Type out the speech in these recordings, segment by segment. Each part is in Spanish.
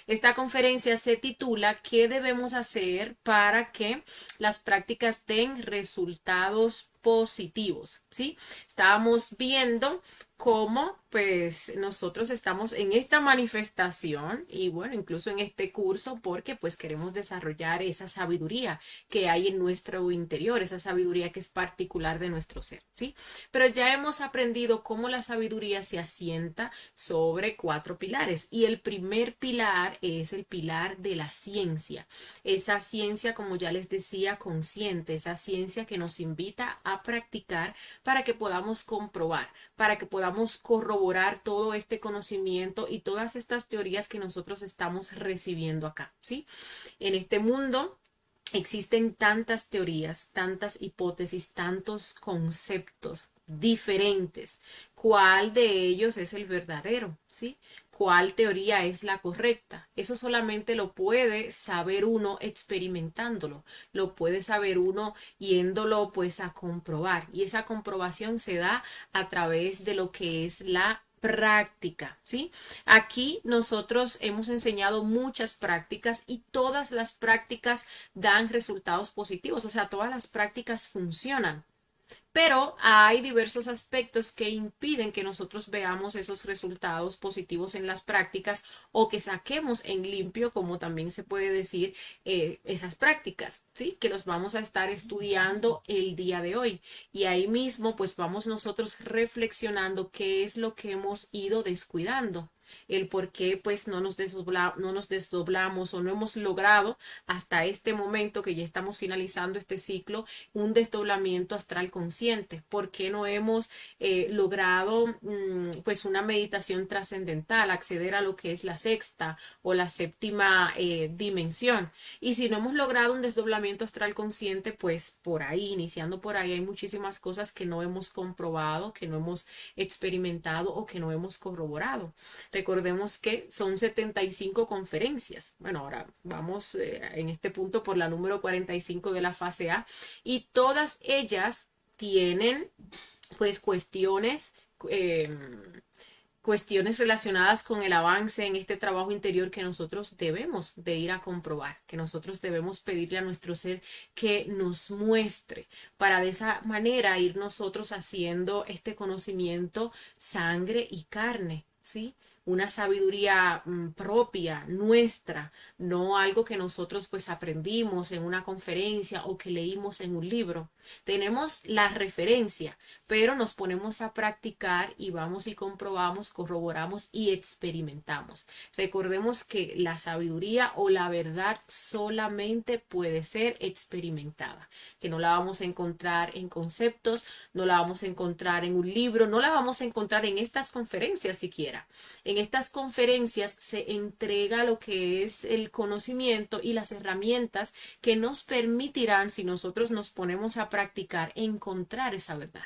Esta conferencia se titula ¿Qué debemos hacer para que las prácticas den resultados positivos? ¿Sí? Estábamos viendo cómo pues nosotros estamos en esta manifestación y bueno, incluso en este curso porque pues queremos desarrollar esa sabiduría que hay en nuestro interior, esa sabiduría que es particular de nuestro ser, ¿sí? Pero ya hemos aprendido cómo la sabiduría se asienta sobre 4 pilares y el primer pilar es el pilar de la ciencia. Esa ciencia, como ya les decía, consciente, esa ciencia que nos invita a practicar para que podamos comprobar, para que podamos corroborar todo este conocimiento y todas estas teorías que nosotros estamos recibiendo acá, ¿sí? En este mundo existen tantas teorías, tantas hipótesis, tantos conceptos diferentes. ¿Cuál de ellos es el verdadero? ¿Sí? ¿Cuál teoría es la correcta? Eso solamente lo puede saber uno experimentándolo, lo puede saber uno yéndolo pues a comprobar y esa comprobación se da a través de lo que es la práctica, ¿sí? Aquí nosotros hemos enseñado muchas prácticas y todas las prácticas dan resultados positivos, o sea, todas las prácticas funcionan. Pero hay diversos aspectos que impiden que nosotros veamos esos resultados positivos en las prácticas o que saquemos en limpio, como también se puede decir, esas prácticas, ¿sí? Que los vamos a estar estudiando el día de hoy. Y ahí mismo, pues vamos nosotros reflexionando qué es lo que hemos ido descuidando, el por qué pues no nos desdoblamos o no hemos logrado hasta este momento que ya estamos finalizando este ciclo un desdoblamiento astral consciente, por qué no hemos logrado pues una meditación trascendental, acceder a lo que es la sexta o la séptima dimensión. Y si no hemos logrado un desdoblamiento astral consciente, pues por ahí, iniciando por ahí, hay muchísimas cosas que no hemos comprobado, que no hemos experimentado o que no hemos corroborado. Recordemos que son 75 conferencias. Bueno, ahora vamos en este punto por la número 45 de la fase A y todas ellas tienen pues eh, cuestiones relacionadas con el avance en este trabajo interior que nosotros debemos de ir a comprobar, que nosotros debemos pedirle a nuestro ser que nos muestre para de esa manera ir nosotros haciendo este conocimiento sangre y carne, ¿sí? Una sabiduría propia, nuestra, no algo que nosotros pues aprendimos en una conferencia o que leímos en un libro. Tenemos la referencia, pero nos ponemos a practicar y vamos y comprobamos, corroboramos y experimentamos. Recordemos que la sabiduría o la verdad solamente puede ser experimentada, que no la vamos a encontrar en conceptos, no la vamos a encontrar en un libro, no la vamos a encontrar en estas conferencias siquiera. En estas conferencias se entrega lo que es el conocimiento y las herramientas que nos permitirán, si nosotros nos ponemos a practicar, encontrar esa verdad,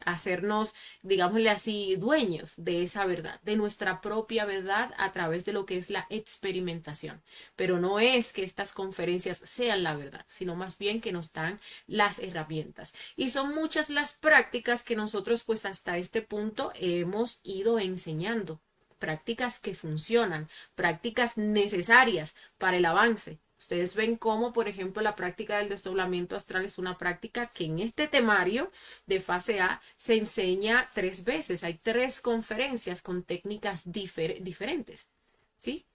hacernos, digámosle así, dueños de esa verdad, de nuestra propia verdad a través de lo que es la experimentación. Pero no es que estas conferencias sean la verdad, sino más bien que nos dan las herramientas. Y son muchas las prácticas que nosotros pues hasta este punto hemos ido enseñando. Prácticas que funcionan, prácticas necesarias para el avance. Ustedes ven cómo, por ejemplo, la práctica del desdoblamiento astral es una práctica que en este temario de fase A se enseña 3 veces. Hay 3 conferencias con técnicas diferentes, ¿sí?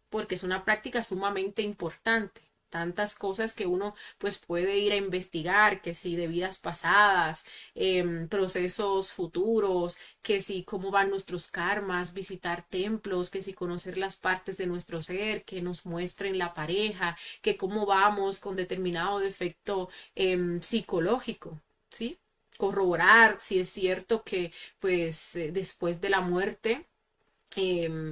Porque es una práctica sumamente importante. Tantas cosas que uno pues puede ir a investigar, que si de vidas pasadas, procesos futuros, que si cómo van nuestros karmas, visitar templos, que si conocer las partes de nuestro ser, que nos muestren la pareja, que cómo vamos con determinado defecto psicológico, ¿sí? Corroborar si es cierto que pues después de la muerte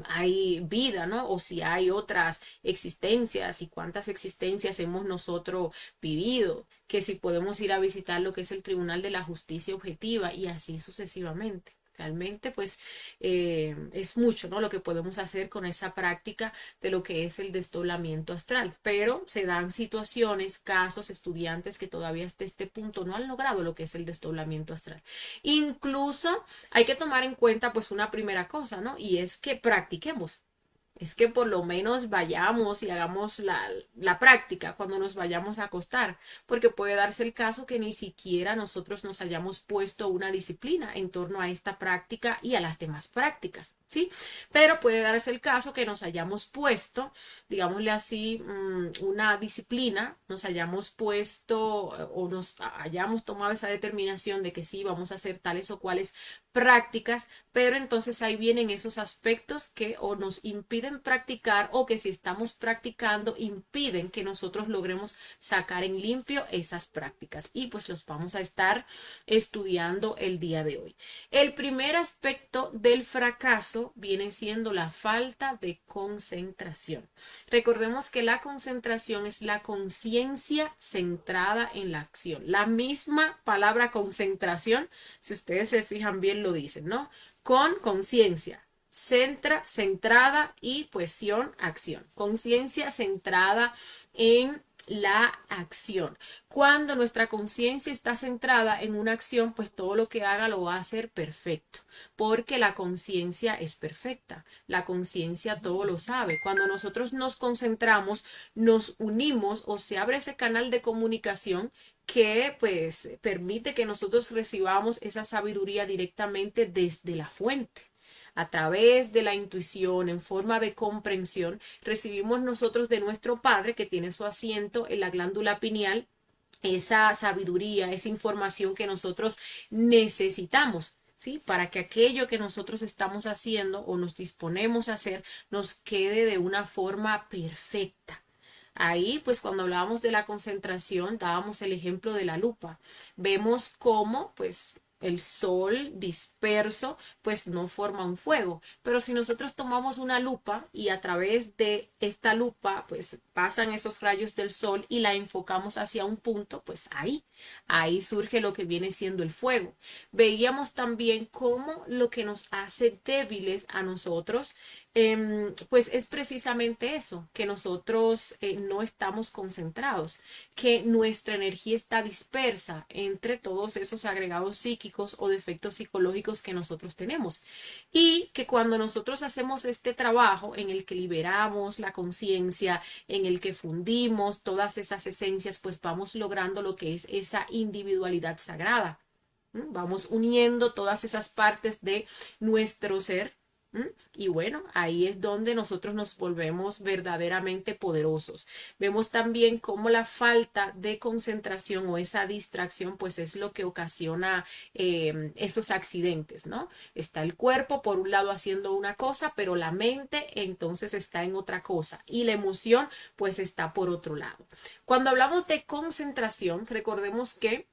hay vida, ¿no? O si hay otras existencias y cuántas existencias hemos nosotros vivido, que si podemos ir a visitar lo que es el Tribunal de la Justicia Objetiva y así sucesivamente. Realmente, pues, es mucho, ¿no? Lo que podemos hacer con esa práctica de lo que es el desdoblamiento astral. Pero se dan situaciones, casos, estudiantes que todavía hasta este punto no han logrado lo que es el desdoblamiento astral. Incluso hay que tomar en cuenta, pues, una primera cosa, ¿no? Y es que practiquemos. es que por lo menos vayamos y hagamos la práctica cuando nos vayamos a acostar, porque puede darse el caso que ni siquiera nosotros nos hayamos puesto una disciplina en torno a esta práctica y a las demás prácticas, ¿sí? Pero puede darse el caso que nos hayamos puesto, digámosle así, una disciplina, nos hayamos puesto o nos hayamos tomado esa determinación de que sí, vamos a hacer tales o cuales prácticas, pero entonces ahí vienen esos aspectos que o nos impiden practicar o que si estamos practicando impiden que nosotros logremos sacar en limpio esas prácticas y pues los vamos a estar estudiando el día de hoy. El primer aspecto del fracaso viene siendo la falta de concentración. Recordemos que la concentración es la conciencia centrada en la acción. La misma palabra concentración, si ustedes se fijan bien, lo dicen, ¿no? Con conciencia, centrada y cohesión, acción. Conciencia centrada en la acción. Cuando nuestra conciencia está centrada en una acción, pues todo lo que haga lo va a hacer perfecto, porque la conciencia es perfecta. La conciencia todo lo sabe. Cuando nosotros nos concentramos, nos unimos o se abre ese canal de comunicación que pues permite que nosotros recibamos esa sabiduría directamente desde la fuente. A través de la intuición, en forma de comprensión, recibimos nosotros de nuestro Padre, que tiene su asiento en la glándula pineal, esa sabiduría, esa información que nosotros necesitamos, ¿sí? Para que aquello que nosotros estamos haciendo o nos disponemos a hacer nos quede de una forma perfecta. Ahí, pues cuando hablábamos de la concentración, dábamos el ejemplo de la lupa. Vemos cómo, pues, el sol disperso, pues no forma un fuego. Pero si nosotros tomamos una lupa y a través de esta lupa, pues pasan esos rayos del sol y la enfocamos hacia un punto, pues ahí surge lo que viene siendo el fuego. Veíamos también cómo lo que nos hace débiles a nosotros pues es precisamente eso, que nosotros no estamos concentrados, que nuestra energía está dispersa entre todos esos agregados psíquicos o defectos psicológicos que nosotros tenemos. Y que cuando nosotros hacemos este trabajo en el que liberamos la conciencia, en el que fundimos todas esas esencias, pues vamos logrando lo que es esa individualidad sagrada. Vamos uniendo todas esas partes de nuestro ser. Y bueno, ahí es donde nosotros nos volvemos verdaderamente poderosos. Vemos también cómo la falta de concentración o esa distracción pues es lo que ocasiona esos accidentes, ¿no? Está el cuerpo por un lado haciendo una cosa, pero la mente entonces está en otra cosa y la emoción pues está por otro lado. Cuando hablamos de concentración, recordemos que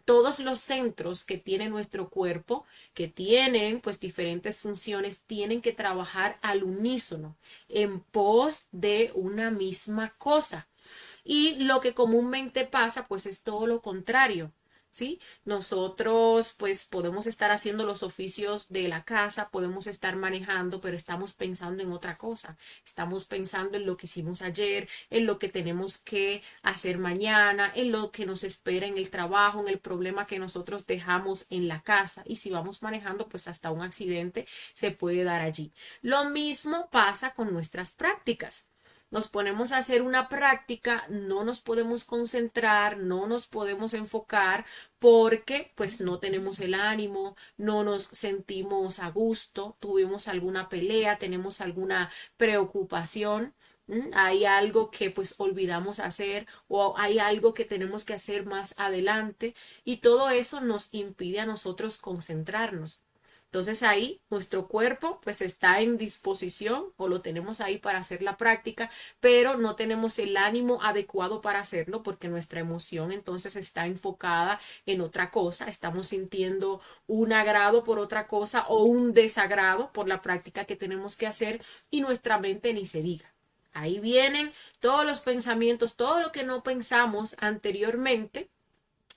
todos los centros que tiene nuestro cuerpo, que tienen pues diferentes funciones, tienen que trabajar al unísono, en pos de una misma cosa. Y lo que comúnmente pasa pues es todo lo contrario. ¿Sí? Nosotros pues podemos estar haciendo los oficios de la casa, podemos estar manejando, pero estamos pensando en otra cosa. Estamos pensando en lo que hicimos ayer, en lo que tenemos que hacer mañana, en lo que nos espera en el trabajo, en el problema que nosotros dejamos en la casa. Y si vamos manejando, pues hasta un accidente se puede dar allí. Lo mismo pasa con nuestras prácticas. Nos ponemos a hacer una práctica, no nos podemos concentrar, no nos podemos enfocar porque pues no tenemos el ánimo, no nos sentimos a gusto, tuvimos alguna pelea, tenemos alguna preocupación. Hay algo que pues olvidamos hacer o hay algo que tenemos que hacer más adelante y todo eso nos impide a nosotros concentrarnos. Entonces ahí nuestro cuerpo pues está en disposición o lo tenemos ahí para hacer la práctica, pero no tenemos el ánimo adecuado para hacerlo porque nuestra emoción entonces está enfocada en otra cosa, estamos sintiendo un agrado por otra cosa o un desagrado por la práctica que tenemos que hacer y nuestra mente ni se diga. Ahí vienen todos los pensamientos, todo lo que no pensamos anteriormente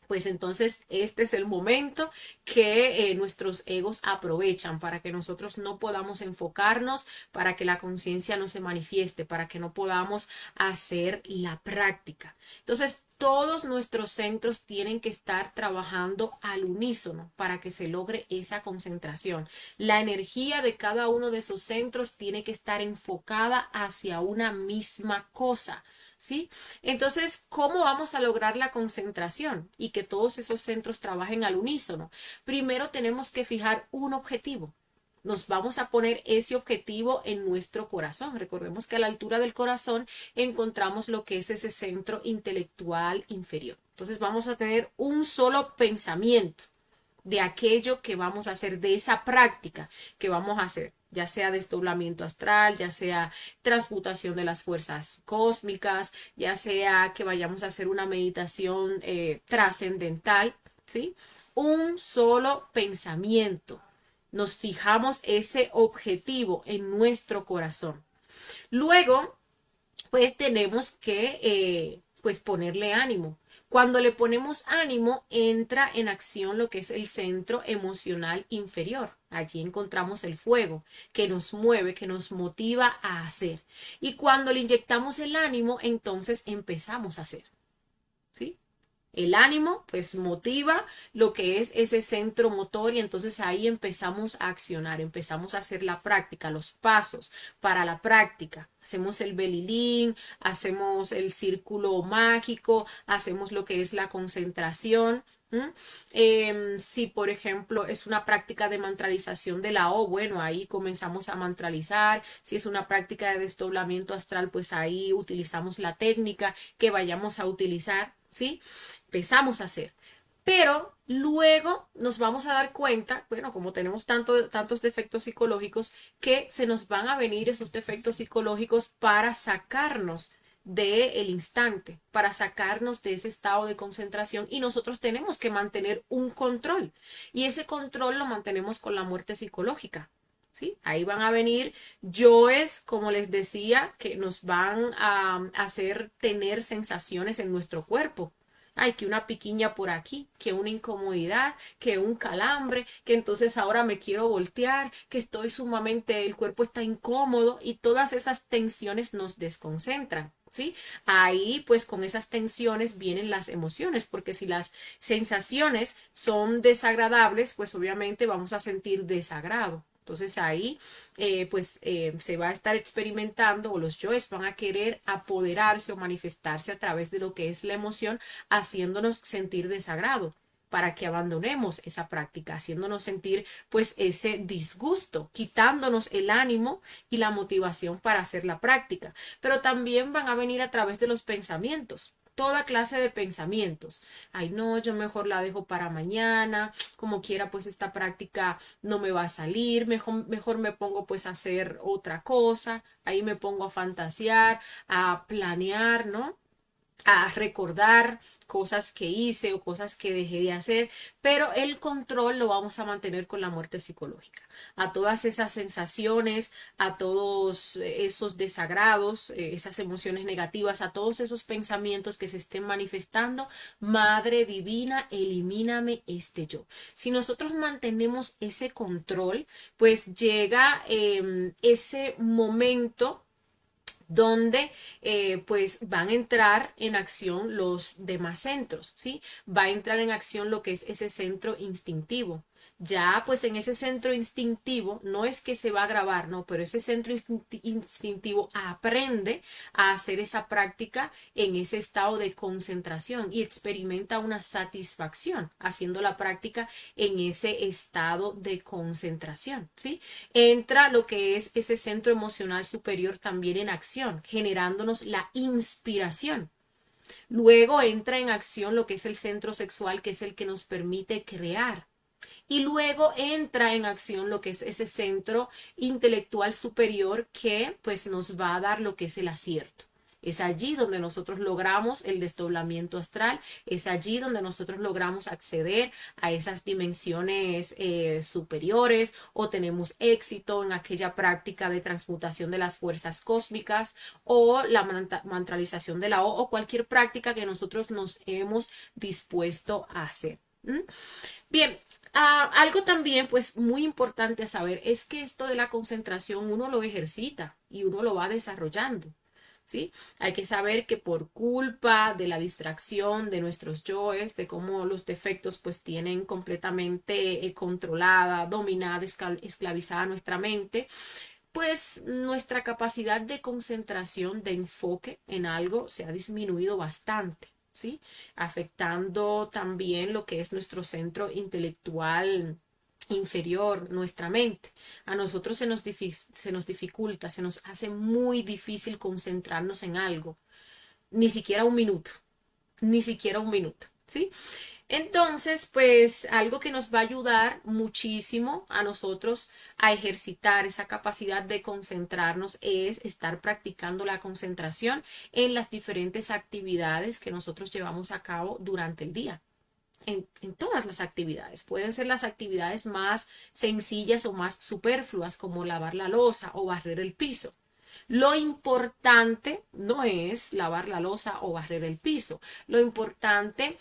pues entonces este es el momento que nuestros egos aprovechan para que nosotros no podamos enfocarnos, para que la conciencia no se manifieste, para que no podamos hacer la práctica. Entonces, todos nuestros centros tienen que estar trabajando al unísono para que se logre esa concentración. La energía de cada uno de esos centros tiene que estar enfocada hacia una misma cosa. ¿Sí? Entonces, ¿cómo vamos a lograr la concentración y que todos esos centros trabajen al unísono? Primero tenemos que fijar un objetivo. Nos vamos a poner ese objetivo en nuestro corazón. Recordemos que a la altura del corazón encontramos lo que es ese centro intelectual inferior. Entonces vamos a tener un solo pensamiento de aquello que vamos a hacer, de esa práctica que vamos a hacer, ya sea desdoblamiento astral, ya sea transmutación de las fuerzas cósmicas, ya sea que vayamos a hacer una meditación trascendental, ¿sí? Un solo pensamiento. Nos fijamos ese objetivo en nuestro corazón. Luego, pues tenemos que pues ponerle ánimo. Cuando le ponemos ánimo, entra en acción lo que es el centro emocional inferior. Allí encontramos el fuego que nos mueve, que nos motiva a hacer. Y cuando le inyectamos el ánimo, entonces empezamos a hacer. ¿Sí? El ánimo pues motiva lo que es ese centro motor y entonces ahí empezamos a accionar, empezamos a hacer la práctica, los pasos para la práctica. Hacemos el belilín, hacemos el círculo mágico, hacemos lo que es la concentración. Si por ejemplo es una práctica de mantralización de la O, bueno, ahí comenzamos a mantralizar. Si es una práctica de desdoblamiento astral, pues ahí utilizamos la técnica que vayamos a utilizar, ¿sí? Empezamos a hacer. Pero luego nos vamos a dar cuenta, bueno, como tenemos tantos defectos psicológicos, que se nos van a venir esos defectos psicológicos para sacarnos del instante, para sacarnos de ese estado de concentración y nosotros tenemos que mantener un control y ese control lo mantenemos con la muerte psicológica. ¿Sí? Ahí van a venir yoes, como les decía, que nos van a hacer tener sensaciones en nuestro cuerpo. Ay, que una piquiña por aquí, que una incomodidad, que un calambre, que entonces ahora me quiero voltear, que estoy sumamente, el cuerpo está incómodo y todas esas tensiones nos desconcentran. ¿Sí? Ahí pues con esas tensiones vienen las emociones, porque si las sensaciones son desagradables, pues obviamente vamos a sentir desagrado. Entonces ahí se va a estar experimentando o los yoes van a querer apoderarse o manifestarse a través de lo que es la emoción, haciéndonos sentir desagrado para que abandonemos esa práctica, haciéndonos sentir pues ese disgusto, quitándonos el ánimo y la motivación para hacer la práctica. Pero también van a venir a través de los pensamientos. Toda clase de pensamientos. Ay, no, yo mejor la dejo para mañana, como quiera, pues esta práctica no me va a salir, mejor me pongo pues a hacer otra cosa, ahí me pongo a fantasear, a planear, ¿no? A recordar cosas que hice o cosas que dejé de hacer, pero el control lo vamos a mantener con la muerte psicológica. A todas esas sensaciones, a todos esos desagrados, esas emociones negativas, a todos esos pensamientos que se estén manifestando, Madre Divina, elimíname este yo. Si nosotros mantenemos ese control, pues llega ese momento donde pues van a entrar en acción los demás centros, ¿sí? Va a entrar en acción lo que es ese centro instintivo. Ya pues en ese centro instintivo no es que se va a grabar, no, pero ese centro instintivo aprende a hacer esa práctica en ese estado de concentración y experimenta una satisfacción haciendo la práctica en ese estado de concentración, ¿sí? Entra lo que es ese centro emocional superior también en acción, generándonos la inspiración. Luego entra en acción lo que es el centro sexual, que es el que nos permite crear. Y luego entra en acción lo que es ese centro intelectual superior que pues nos va a dar lo que es el acierto. Es allí donde nosotros logramos el desdoblamiento astral, es allí donde nosotros logramos acceder a esas dimensiones superiores o tenemos éxito en aquella práctica de transmutación de las fuerzas cósmicas o la mantralización de la O cualquier práctica que nosotros nos hemos dispuesto a hacer. Bien, algo también pues muy importante a saber es que esto de la concentración uno lo ejercita y uno lo va desarrollando. ¿Sí? Hay que saber que por culpa de la distracción de nuestros yoes, de cómo los defectos pues tienen completamente controlada, dominada, esclavizada nuestra mente, pues nuestra capacidad de concentración, de enfoque en algo se ha disminuido bastante, ¿sí? Afectando también lo que es nuestro centro intelectual inferior, nuestra mente. A nosotros se nos dificulta, se nos hace muy difícil concentrarnos en algo. Ni siquiera un minuto, ni siquiera un minuto, ¿sí? Entonces, pues algo que nos va a ayudar muchísimo a nosotros a ejercitar esa capacidad de concentrarnos es estar practicando la concentración en las diferentes actividades que nosotros llevamos a cabo durante el día. En todas las actividades. Pueden ser las actividades más sencillas o más superfluas como lavar la loza o barrer el piso. Lo importante no es lavar la loza o barrer el piso. Lo importante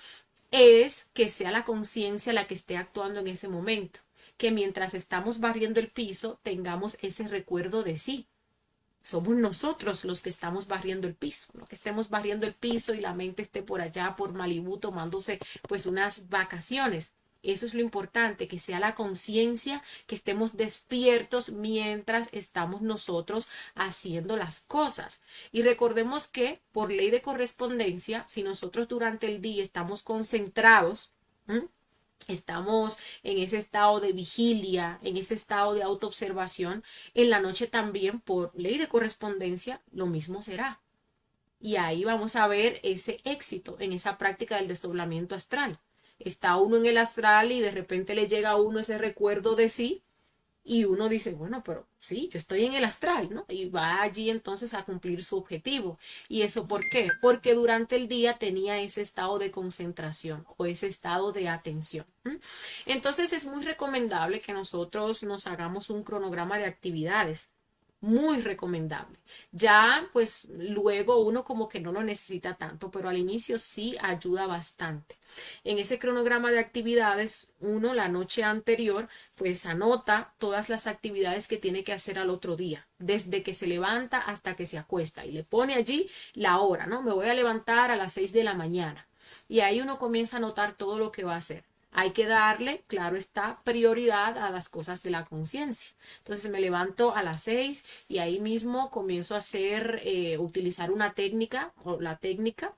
es que sea la conciencia la que esté actuando en ese momento. Que mientras estamos barriendo el piso tengamos ese recuerdo de sí. Somos nosotros los que estamos barriendo el piso, no que estemos barriendo el piso y la mente esté por allá, por Malibú, tomándose pues unas vacaciones. Eso es lo importante, que sea la conciencia, que estemos despiertos mientras estamos nosotros haciendo las cosas. Y recordemos que por ley de correspondencia, si nosotros durante el día estamos concentrados, estamos en ese estado de vigilia, en ese estado de autoobservación, en la noche también, por ley de correspondencia, lo mismo será. Y ahí vamos a ver ese éxito en esa práctica del desdoblamiento astral. Está uno en el astral y de repente le llega a uno ese recuerdo de sí y uno dice, bueno, pero sí, yo estoy en el astral, ¿no? Y va allí entonces a cumplir su objetivo. ¿Y eso por qué? Porque durante el día tenía ese estado de concentración o ese estado de atención. Entonces es muy recomendable que nosotros nos hagamos un cronograma de actividades. Muy recomendable. Ya pues luego uno como que no lo necesita tanto, pero al inicio sí ayuda bastante. En ese cronograma de actividades, uno la noche anterior pues anota todas las actividades que tiene que hacer al otro día, desde que se levanta hasta que se acuesta y le pone allí la hora, ¿no? Me voy a levantar a las 6 de la mañana y ahí uno comienza a anotar todo lo que va a hacer. Hay que darle, claro está, prioridad a las cosas de la conciencia. Entonces me levanto a las 6 y ahí mismo comienzo a hacer, utilizar una técnica o la técnica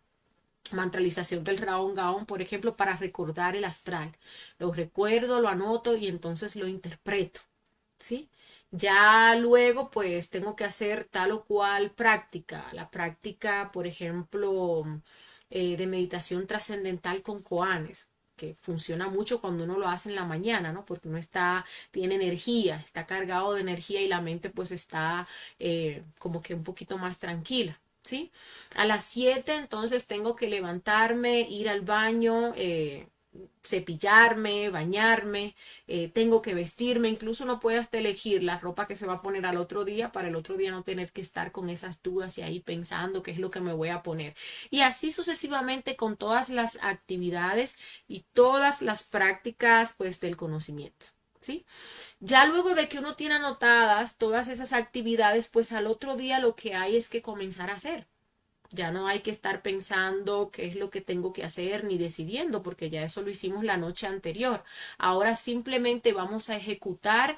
mantralización del Raon Gaon, por ejemplo, para recordar el astral. Lo recuerdo, lo anoto y entonces lo interpreto, ¿sí? Ya luego, pues, tengo que hacer tal o cual práctica. La práctica, por ejemplo, de meditación trascendental con koanes, que funciona mucho cuando uno lo hace en la mañana, ¿no? Porque uno tiene energía, está cargado de energía y la mente, pues, está como que un poquito más tranquila. ¿Sí? A las 7 entonces tengo que levantarme, ir al baño, cepillarme, bañarme, tengo que vestirme, incluso uno puede hasta elegir la ropa que se va a poner al otro día para el otro día no tener que estar con esas dudas y ahí pensando qué es lo que me voy a poner. Y así sucesivamente con todas las actividades y todas las prácticas pues del conocimiento. ¿Sí? Ya luego de que uno tiene anotadas todas esas actividades, pues al otro día lo que hay es que comenzar a hacer. Ya no hay que estar pensando qué es lo que tengo que hacer ni decidiendo, porque ya eso lo hicimos la noche anterior. Ahora simplemente vamos a ejecutar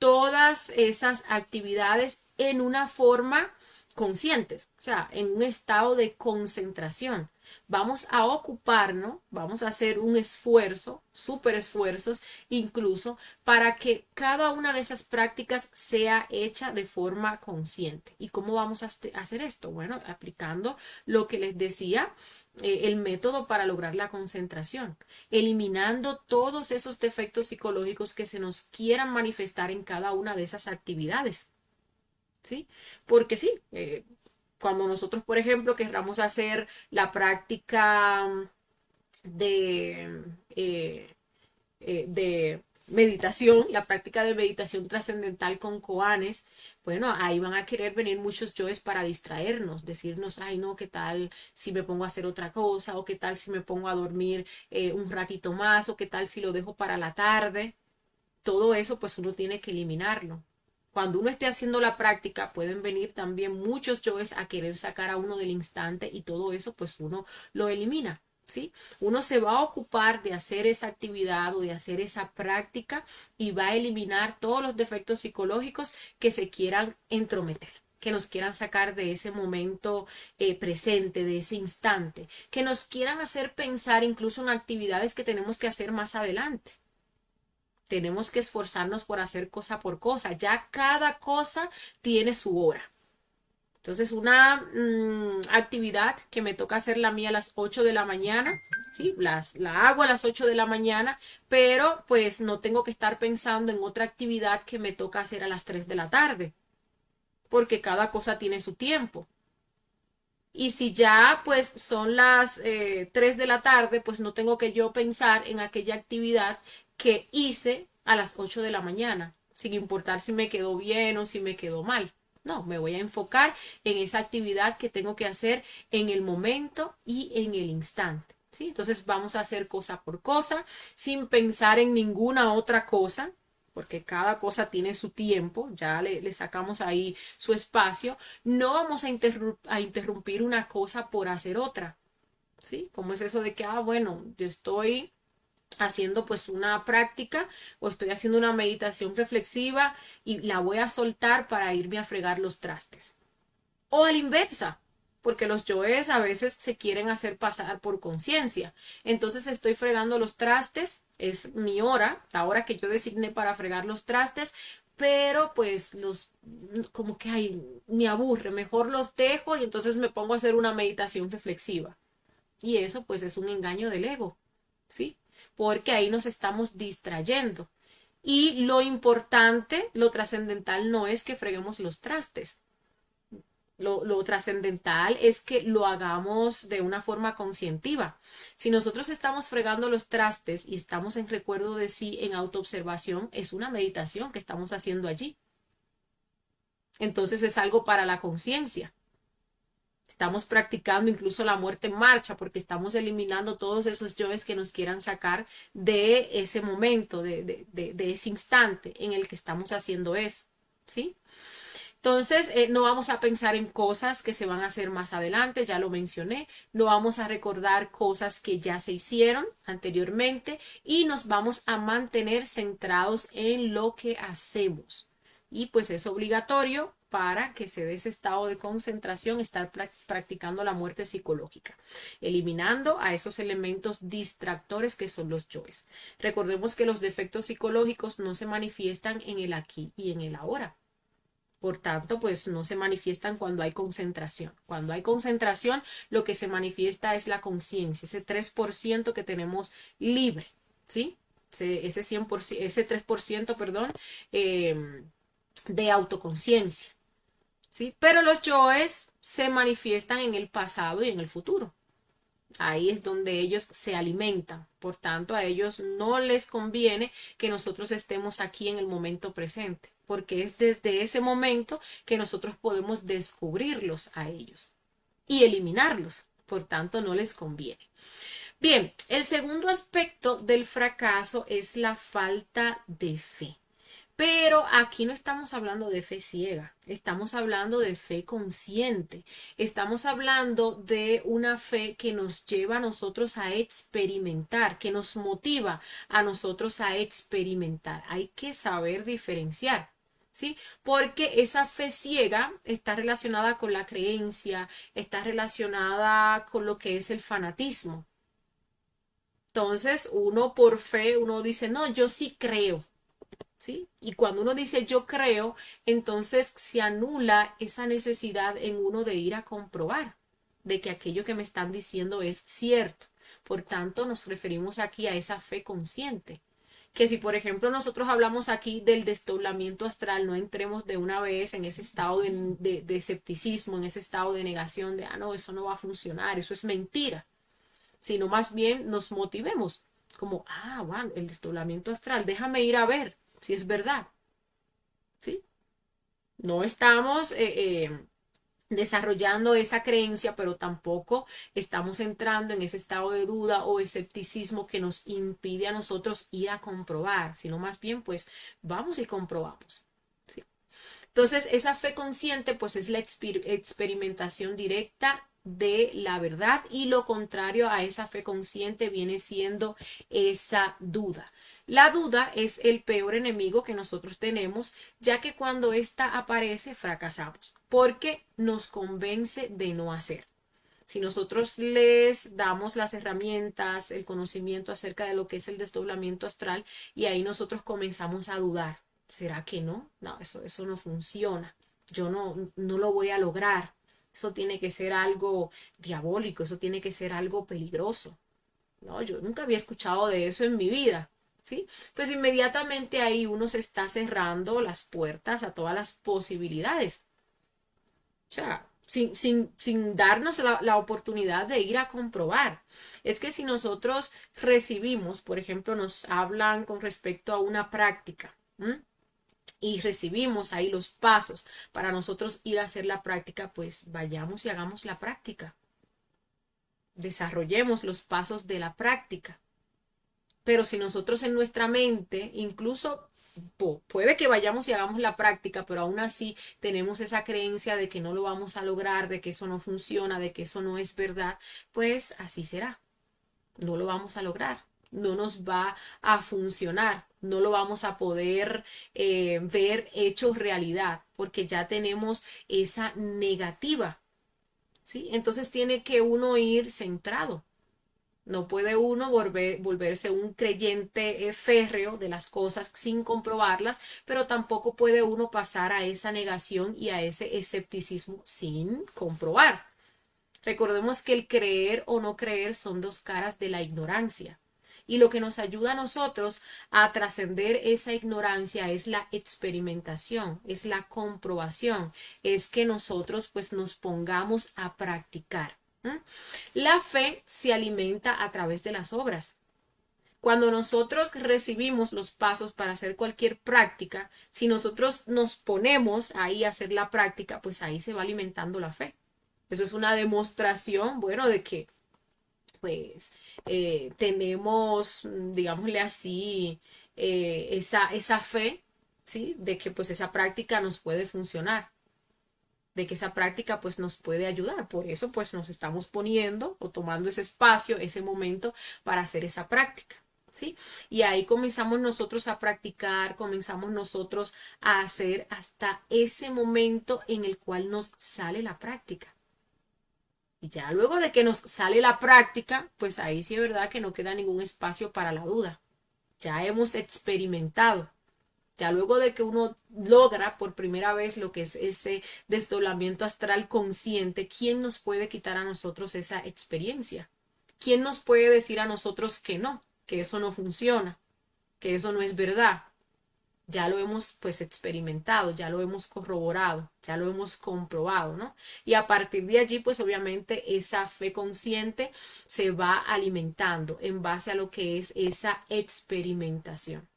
todas esas actividades en una forma conscientes, o sea, en un estado de concentración. Vamos a ocuparnos, vamos a hacer un esfuerzo, súper esfuerzos, incluso para que cada una de esas prácticas sea hecha de forma consciente. ¿Y cómo vamos a hacer esto? Bueno, aplicando lo que les decía, el método para lograr la concentración, eliminando todos esos defectos psicológicos que se nos quieran manifestar en cada una de esas actividades. ¿Sí? Porque sí, cuando nosotros, por ejemplo, querramos hacer la práctica de, de meditación, la práctica de meditación trascendental con koanes, bueno, ahí van a querer venir muchos yoes para distraernos, decirnos, ay no, ¿qué tal si me pongo a hacer otra cosa? ¿O qué tal si me pongo a dormir un ratito más? ¿O qué tal si lo dejo para la tarde? Todo eso pues uno tiene que eliminarlo. Cuando uno esté haciendo la práctica, pueden venir también muchos yoes a querer sacar a uno del instante y todo eso pues uno lo elimina. ¿Sí? Uno se va a ocupar de hacer esa actividad o de hacer esa práctica y va a eliminar todos los defectos psicológicos que se quieran entrometer, que nos quieran sacar de ese momento presente, de ese instante, que nos quieran hacer pensar incluso en actividades que tenemos que hacer más adelante. Tenemos que esforzarnos por hacer cosa por cosa. Ya cada cosa tiene su hora. Entonces, una actividad que me toca hacer la mía a las 8 de la mañana, ¿sí? La hago a las 8 de la mañana, pero pues no tengo que estar pensando en otra actividad que me toca hacer a las 3 de la tarde, porque cada cosa tiene su tiempo. Y si ya pues son las 3 de la tarde, pues no tengo que yo pensar en aquella actividad que hice a las 8 de la mañana, sin importar si me quedó bien o si me quedó mal. No, me voy a enfocar en esa actividad que tengo que hacer en el momento y en el instante. ¿Sí? Entonces vamos a hacer cosa por cosa, sin pensar en ninguna otra cosa, porque cada cosa tiene su tiempo, ya le sacamos ahí su espacio. No vamos a interrumpir una cosa por hacer otra. ¿Sí? Como es eso de que, bueno, yo estoy haciendo pues una práctica o estoy haciendo una meditación reflexiva y la voy a soltar para irme a fregar los trastes. O a la inversa, porque los yoes a veces se quieren hacer pasar por conciencia. Entonces estoy fregando los trastes, es mi hora, la hora que yo designé para fregar los trastes, pero pues como que me aburre, mejor los dejo y entonces me pongo a hacer una meditación reflexiva. Y eso pues es un engaño del ego, ¿sí? Porque ahí nos estamos distrayendo. Y lo importante, lo trascendental no es que freguemos los trastes. Lo trascendental es que lo hagamos de una forma conscientiva. Si nosotros estamos fregando los trastes y estamos en recuerdo de sí, en autoobservación, es una meditación que estamos haciendo allí. Entonces es algo para la conciencia. Estamos practicando incluso la muerte en marcha porque estamos eliminando todos esos yoes que nos quieran sacar de ese momento, de ese instante en el que estamos haciendo eso. ¿Sí? Entonces, no vamos a pensar en cosas que se van a hacer más adelante, ya lo mencioné, no vamos a recordar cosas que ya se hicieron anteriormente y nos vamos a mantener centrados en lo que hacemos. Y pues es obligatorio para que se dé ese estado de concentración, estar practicando la muerte psicológica, eliminando a esos elementos distractores que son los yoes. Recordemos que los defectos psicológicos no se manifiestan en el aquí y en el ahora. Por tanto, pues no se manifiestan cuando hay concentración. Cuando hay concentración, lo que se manifiesta es la conciencia, ese 3% que tenemos libre, ¿sí? Ese 100%, ese 3%, perdón, de autoconciencia, ¿sí? Pero los yoes se manifiestan en el pasado y en el futuro. Ahí es donde ellos se alimentan. Por tanto, a ellos no les conviene que nosotros estemos aquí en el momento presente, porque es desde ese momento que nosotros podemos descubrirlos a ellos y eliminarlos. Por tanto, no les conviene. Bien, el segundo aspecto del fracaso es la falta de fe. Pero aquí no estamos hablando de fe ciega, estamos hablando de fe consciente, estamos hablando de una fe que nos lleva a nosotros a experimentar, que nos motiva a nosotros a experimentar. Hay que saber diferenciar, ¿sí? Porque esa fe ciega está relacionada con la creencia, está relacionada con lo que es el fanatismo. Entonces, uno por fe, uno dice, no, yo sí creo. ¿Sí? Y cuando uno dice yo creo, entonces se anula esa necesidad en uno de ir a comprobar de que aquello que me están diciendo es cierto. Por tanto, nos referimos aquí a esa fe consciente. que si por ejemplo nosotros hablamos aquí del desdoblamiento astral, no entremos de una vez en ese estado de escepticismo, en ese estado de negación de, no, eso no va a funcionar, eso es mentira, sino más bien nos motivemos, como, bueno, el desdoblamiento astral, déjame ir a ver si es verdad, ¿sí? No estamos desarrollando esa creencia, pero tampoco estamos entrando en ese estado de duda o escepticismo que nos impide a nosotros ir a comprobar, sino más bien pues vamos y comprobamos. ¿Sí? Entonces, esa fe consciente pues es la experimentación directa de la verdad, y lo contrario a esa fe consciente viene siendo esa duda. La duda es el peor enemigo que nosotros tenemos, ya que cuando ésta aparece fracasamos, porque nos convence de no hacer. Si nosotros les damos las herramientas, el conocimiento acerca de lo que es el desdoblamiento astral, y ahí nosotros comenzamos a dudar, ¿será que no? No, eso no funciona. Yo no lo voy a lograr. Eso tiene que ser algo diabólico, eso tiene que ser algo peligroso. No, yo nunca había escuchado de eso en mi vida. ¿Sí? Pues inmediatamente ahí uno se está cerrando las puertas a todas las posibilidades. O sea, sin darnos la oportunidad de ir a comprobar. Es que si nosotros recibimos, por ejemplo, nos hablan con respecto a una práctica, ¿m? Y recibimos ahí los pasos para nosotros ir a hacer la práctica, pues vayamos y hagamos la práctica. Desarrollemos los pasos de la práctica. Pero si nosotros en nuestra mente, incluso puede que vayamos y hagamos la práctica, pero aún así tenemos esa creencia de que no lo vamos a lograr, de que eso no funciona, de que eso no es verdad, pues así será. No lo vamos a lograr, no nos va a funcionar, no lo vamos a poder ver hecho realidad, porque ya tenemos esa negativa, ¿sí? Entonces tiene que uno ir centrado. No puede uno volverse un creyente férreo de las cosas sin comprobarlas, pero tampoco puede uno pasar a esa negación y a ese escepticismo sin comprobar. Recordemos que el creer o no creer son dos caras de la ignorancia. Y lo que nos ayuda a nosotros a trascender esa ignorancia es la experimentación, es la comprobación, es que nosotros pues nos pongamos a practicar. La fe se alimenta a través de las obras. Cuando nosotros recibimos los pasos para hacer cualquier práctica, si nosotros nos ponemos ahí a hacer la práctica, pues ahí se va alimentando la fe. Eso es una demostración, bueno, de que pues tenemos, digámosle así, esa fe, ¿sí? De que pues esa práctica nos puede funcionar, de que esa práctica pues nos puede ayudar. Por eso pues nos estamos poniendo o tomando ese espacio, ese momento para hacer esa práctica, ¿sí? Y ahí comenzamos nosotros a practicar, comenzamos nosotros a hacer hasta ese momento en el cual nos sale la práctica. Y ya luego de que nos sale la práctica, pues ahí sí es verdad que no queda ningún espacio para la duda. Ya hemos experimentado. Ya luego de que uno logra por primera vez lo que es ese desdoblamiento astral consciente, ¿quién nos puede quitar a nosotros esa experiencia? ¿Quién nos puede decir a nosotros que no, que eso no funciona, que eso no es verdad? Ya lo hemos pues experimentado, ya lo hemos corroborado, ya lo hemos comprobado, ¿no? Y a partir de allí pues obviamente esa fe consciente se va alimentando en base a lo que es esa experimentación.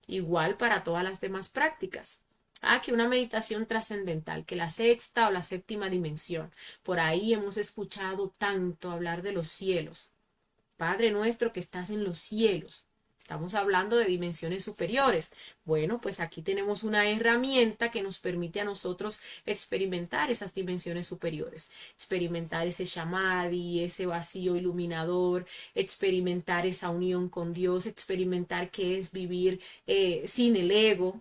Igual para todas las demás prácticas. Que una meditación trascendental, que la sexta o la séptima dimensión. Por ahí hemos escuchado tanto hablar de los cielos. Padre nuestro que estás en los cielos. Estamos hablando de dimensiones superiores. Bueno, pues aquí tenemos una herramienta que nos permite a nosotros experimentar esas dimensiones superiores, experimentar ese samadhi, ese vacío iluminador, experimentar esa unión con Dios, experimentar qué es vivir sin el ego.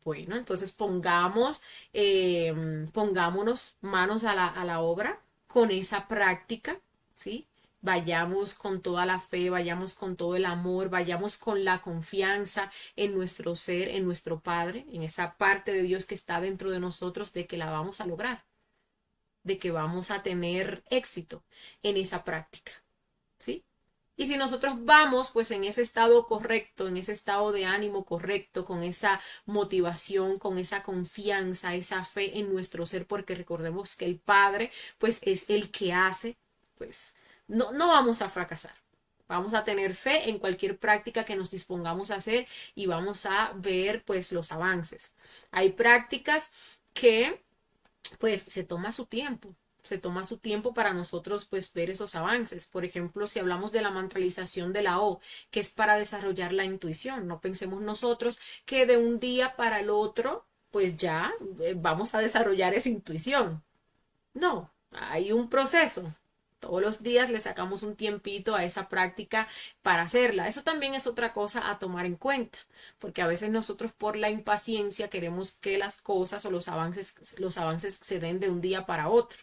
Bueno, entonces pongámonos manos a la obra con esa práctica, ¿sí? Vayamos con toda la fe, vayamos con todo el amor, vayamos con la confianza en nuestro ser, en nuestro Padre, en esa parte de Dios que está dentro de nosotros, de que la vamos a lograr, de que vamos a tener éxito en esa práctica, ¿sí? Y si nosotros vamos pues en ese estado correcto, en ese estado de ánimo correcto, con esa motivación, con esa confianza, esa fe en nuestro ser, porque recordemos que el Padre pues es el que hace, pues no vamos a fracasar. Vamos a tener fe en cualquier práctica que nos dispongamos a hacer y vamos a ver pues los avances. Hay prácticas que pues se toma su tiempo. Se toma su tiempo para nosotros pues ver esos avances. Por ejemplo, si hablamos de la mantralización de la O, que es para desarrollar la intuición, no pensemos nosotros que de un día para el otro pues ya vamos a desarrollar esa intuición. No, hay un proceso. Todos los días le sacamos un tiempito a esa práctica para hacerla. Eso también es otra cosa a tomar en cuenta, porque a veces nosotros por la impaciencia queremos que las cosas o los avances se den de un día para otro.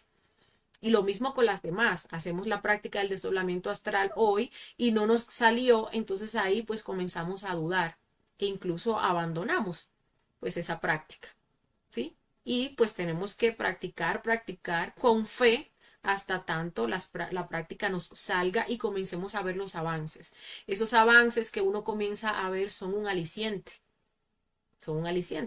Y lo mismo con las demás. Hacemos la práctica del desdoblamiento astral hoy y no nos salió, entonces ahí pues comenzamos a dudar e incluso abandonamos pues esa práctica, ¿sí? Y pues tenemos que practicar con fe hasta tanto la práctica nos salga y comencemos a ver los avances. Esos avances que uno comienza a ver son un aliciente,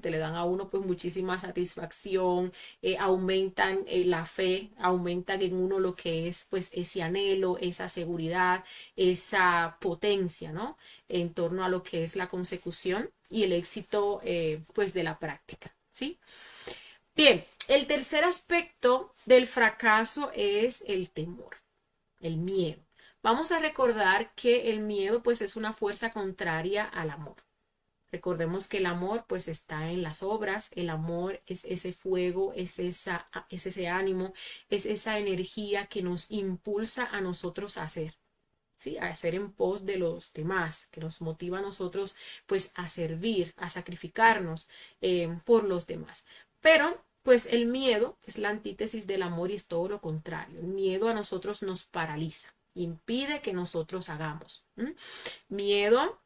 le dan a uno pues muchísima satisfacción, aumentan la fe, aumentan en uno lo que es pues ese anhelo, esa seguridad, esa potencia, ¿no? En torno a lo que es la consecución y el éxito pues de la práctica, ¿sí? Bien, el tercer aspecto del fracaso es el temor, el miedo. Vamos a recordar que el miedo pues es una fuerza contraria al amor. Recordemos que el amor pues está en las obras, el amor es ese fuego, es ese ánimo, es esa energía que nos impulsa a nosotros a hacer, ¿sí? A hacer en pos de los demás, que nos motiva a nosotros pues a servir, a sacrificarnos por los demás. Pero pues el miedo es la antítesis del amor y es todo lo contrario. El miedo a nosotros nos paraliza, impide que nosotros hagamos. Miedo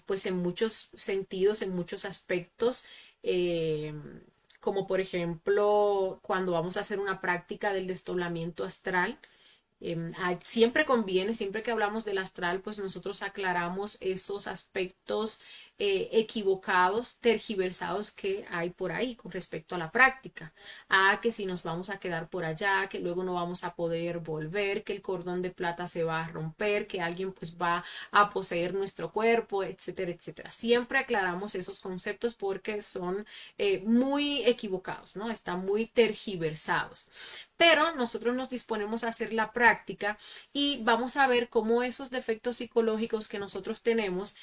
pues en muchos sentidos, en muchos aspectos, eh, como por ejemplo cuando vamos a hacer una práctica del desdoblamiento astral. Siempre conviene, siempre que hablamos del astral, pues nosotros aclaramos esos aspectos equivocados, tergiversados que hay por ahí con respecto a la práctica. Que si nos vamos a quedar por allá, que luego no vamos a poder volver, que el cordón de plata se va a romper, que alguien pues va a poseer nuestro cuerpo, etcétera, etcétera. Siempre aclaramos esos conceptos porque son muy equivocados, ¿no? Están muy tergiversados. Pero nosotros nos disponemos a hacer la práctica y vamos a ver cómo esos defectos psicológicos que nosotros tenemos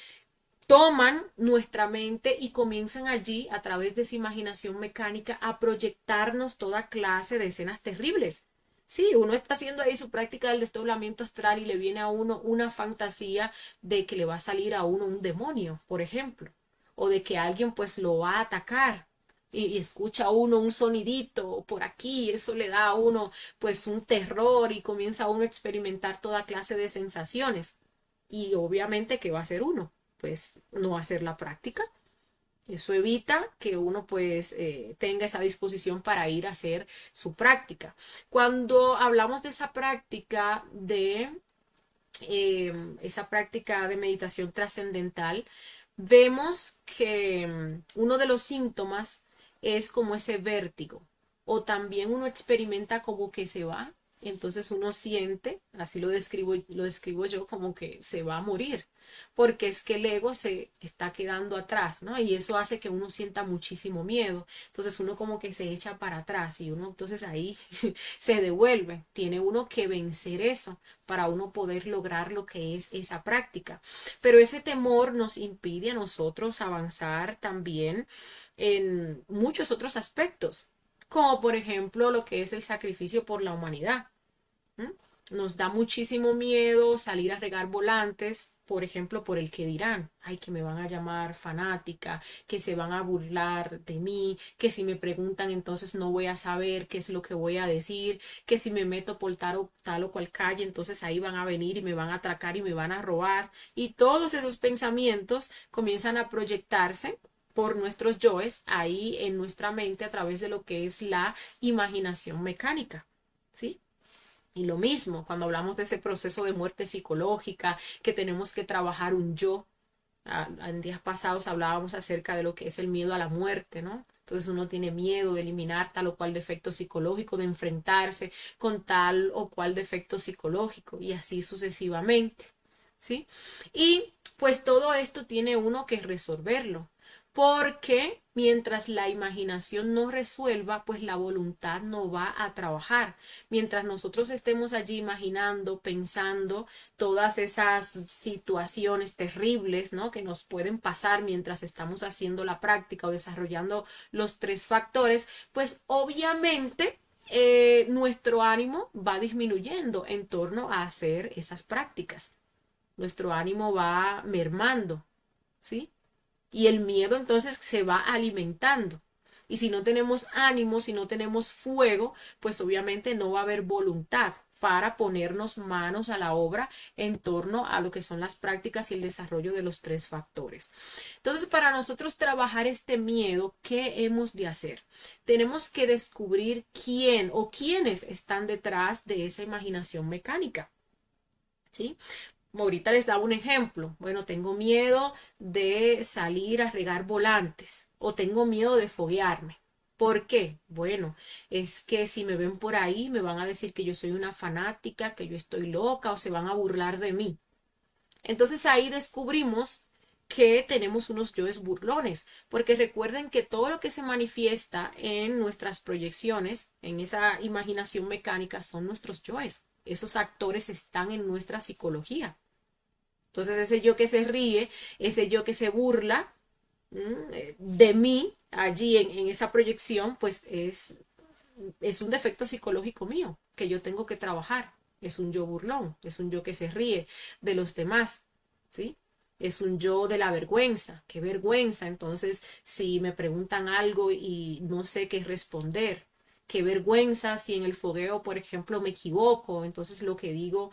toman nuestra mente y comienzan allí, a través de esa imaginación mecánica, a proyectarnos toda clase de escenas terribles. Sí, uno está haciendo ahí su práctica del desdoblamiento astral y le viene a uno una fantasía de que le va a salir a uno un demonio, por ejemplo, o de que alguien pues lo va a atacar y escucha a uno un sonidito por aquí, eso le da a uno pues un terror y comienza uno a experimentar toda clase de sensaciones. Y obviamente, ¿qué va a hacer uno? Pues no hacer la práctica. Eso evita que uno pues tenga esa disposición para ir a hacer su práctica. Cuando hablamos de esa práctica de meditación trascendental, vemos que uno de los síntomas es como ese vértigo, o también uno experimenta como que se va, entonces uno siente, así lo describo yo, como que se va a morir, porque es que el ego se está quedando atrás, ¿no? Y eso hace que uno sienta muchísimo miedo, entonces uno como que se echa para atrás y uno entonces ahí se devuelve, tiene uno que vencer eso para uno poder lograr lo que es esa práctica. Pero ese temor nos impide a nosotros avanzar también en muchos otros aspectos, como por ejemplo lo que es el sacrificio por la humanidad. ¿Mm? Nos da muchísimo miedo salir a regar volantes, por ejemplo, por el que dirán, ay, que me van a llamar fanática, que se van a burlar de mí, que si me preguntan entonces no voy a saber qué es lo que voy a decir, que si me meto por tal o cual calle, entonces ahí van a venir y me van a atracar y me van a robar. Y todos esos pensamientos comienzan a proyectarse por nuestros yoes ahí en nuestra mente a través de lo que es la imaginación mecánica, ¿sí? Y lo mismo, cuando hablamos de ese proceso de muerte psicológica, que tenemos que trabajar un yo. En días pasados hablábamos acerca de lo que es el miedo a la muerte, ¿no? Entonces uno tiene miedo de eliminar tal o cual defecto psicológico, de enfrentarse con tal o cual defecto psicológico y así sucesivamente, ¿sí? Y pues todo esto tiene uno que resolverlo, porque mientras la imaginación no resuelva, pues la voluntad no va a trabajar. Mientras nosotros estemos allí imaginando, pensando todas esas situaciones terribles, ¿no?, que nos pueden pasar mientras estamos haciendo la práctica o desarrollando los tres factores, pues obviamente nuestro ánimo va disminuyendo en torno a hacer esas prácticas. Nuestro ánimo va mermando, ¿sí? Y el miedo entonces se va alimentando. Y si no tenemos ánimo, si no tenemos fuego, pues obviamente no va a haber voluntad para ponernos manos a la obra en torno a lo que son las prácticas y el desarrollo de los tres factores. Entonces, para nosotros trabajar este miedo, ¿qué hemos de hacer? Tenemos que descubrir quién o quiénes están detrás de esa imaginación mecánica, ¿sí? Ahorita les daba un ejemplo. Bueno, tengo miedo de salir a regar volantes o tengo miedo de foguearme. ¿Por qué? Bueno, es que si me ven por ahí me van a decir que yo soy una fanática, que yo estoy loca o se van a burlar de mí. Entonces ahí descubrimos que tenemos unos yoes burlones, porque recuerden que todo lo que se manifiesta en nuestras proyecciones, en esa imaginación mecánica, son nuestros yoes. Esos actores están en nuestra psicología. Entonces ese yo que se ríe, ese yo que se burla de mí allí en esa proyección, pues es un defecto psicológico mío que yo tengo que trabajar. Es un yo burlón, es un yo que se ríe de los demás, ¿sí? Es un yo de la vergüenza, qué vergüenza. Entonces, si me preguntan algo y no sé qué responder, qué vergüenza si en el fogueo, por ejemplo, me equivoco, entonces lo que digo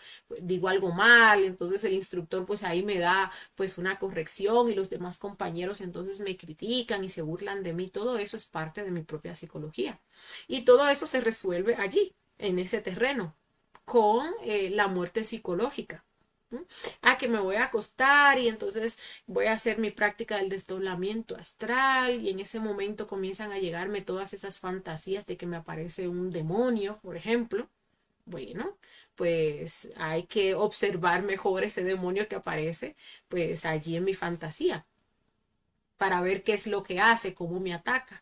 algo mal, entonces el instructor pues ahí me da pues una corrección y los demás compañeros entonces me critican y se burlan de mí. Todo eso es parte de mi propia psicología y todo eso se resuelve allí, en ese terreno, con la muerte psicológica. Que me voy a acostar y entonces voy a hacer mi práctica del desdoblamiento astral y en ese momento comienzan a llegarme todas esas fantasías de que me aparece un demonio, por ejemplo. Bueno, pues hay que observar mejor ese demonio que aparece pues allí en mi fantasía para ver qué es lo que hace, cómo me ataca,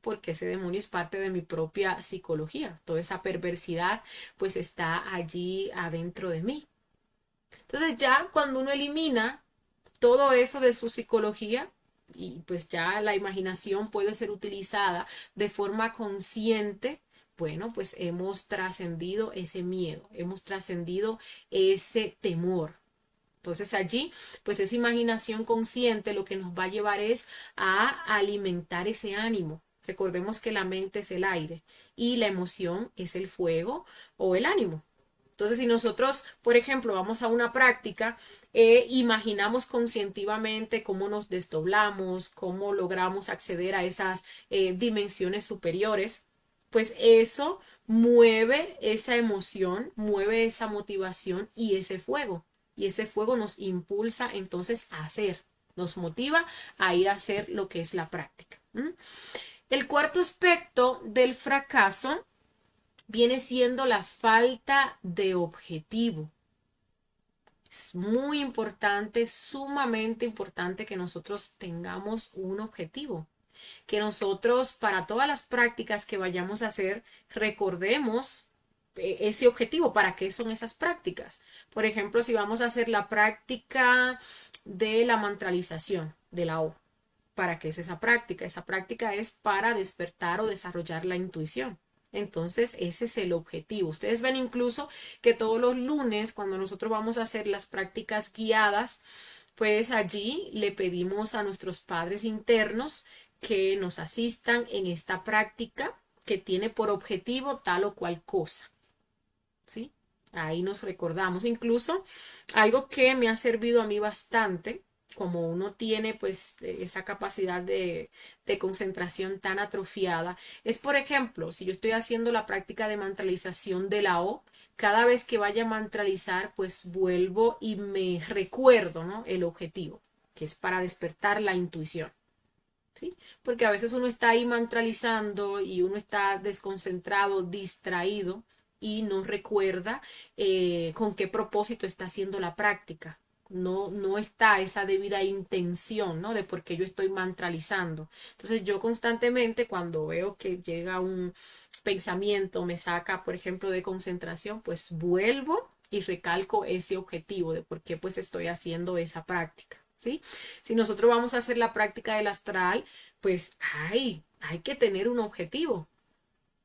porque ese demonio es parte de mi propia psicología. Toda esa perversidad pues está allí adentro de mí. Entonces ya cuando uno elimina todo eso de su psicología y pues ya la imaginación puede ser utilizada de forma consciente, bueno, pues hemos trascendido ese miedo, hemos trascendido ese temor. Entonces allí, pues esa imaginación consciente lo que nos va a llevar es a alimentar ese ánimo. Recordemos que la mente es el aire y la emoción es el fuego o el ánimo. Entonces, si nosotros, por ejemplo, vamos a una práctica, imaginamos conscientivamente cómo nos desdoblamos, cómo logramos acceder a esas dimensiones superiores, pues eso mueve esa emoción, mueve esa motivación y ese fuego. Y ese fuego nos impulsa entonces a hacer, nos motiva a ir a hacer lo que es la práctica. El cuarto aspecto del fracaso viene siendo la falta de objetivo. Es muy importante, sumamente importante que nosotros tengamos un objetivo. Que nosotros para todas las prácticas que vayamos a hacer recordemos ese objetivo. ¿Para qué son esas prácticas? Por ejemplo, si vamos a hacer la práctica de la mantralización de la O. ¿Para qué es esa práctica? Esa práctica es para despertar o desarrollar la intuición. Entonces, ese es el objetivo. Ustedes ven incluso que todos los lunes, cuando nosotros vamos a hacer las prácticas guiadas, pues allí le pedimos a nuestros padres internos que nos asistan en esta práctica que tiene por objetivo tal o cual cosa. ¿Sí? Ahí nos recordamos. Incluso algo que me ha servido a mí bastante como uno tiene pues esa capacidad de concentración tan atrofiada, es por ejemplo, si yo estoy haciendo la práctica de mantralización de la O, cada vez que vaya a mantralizar, pues vuelvo y me recuerdo, ¿no? El objetivo, que es para despertar la intuición. ¿Sí? Porque a veces uno está ahí mantralizando y uno está desconcentrado, distraído y no recuerda con qué propósito está haciendo la práctica. No está esa debida intención, ¿no? De por qué yo estoy mantralizando. Entonces yo constantemente cuando veo que llega un pensamiento, me saca, por ejemplo, de concentración, pues vuelvo y recalco ese objetivo de por qué pues estoy haciendo esa práctica. ¿Sí? Si nosotros vamos a hacer la práctica del astral, pues hay que tener un objetivo.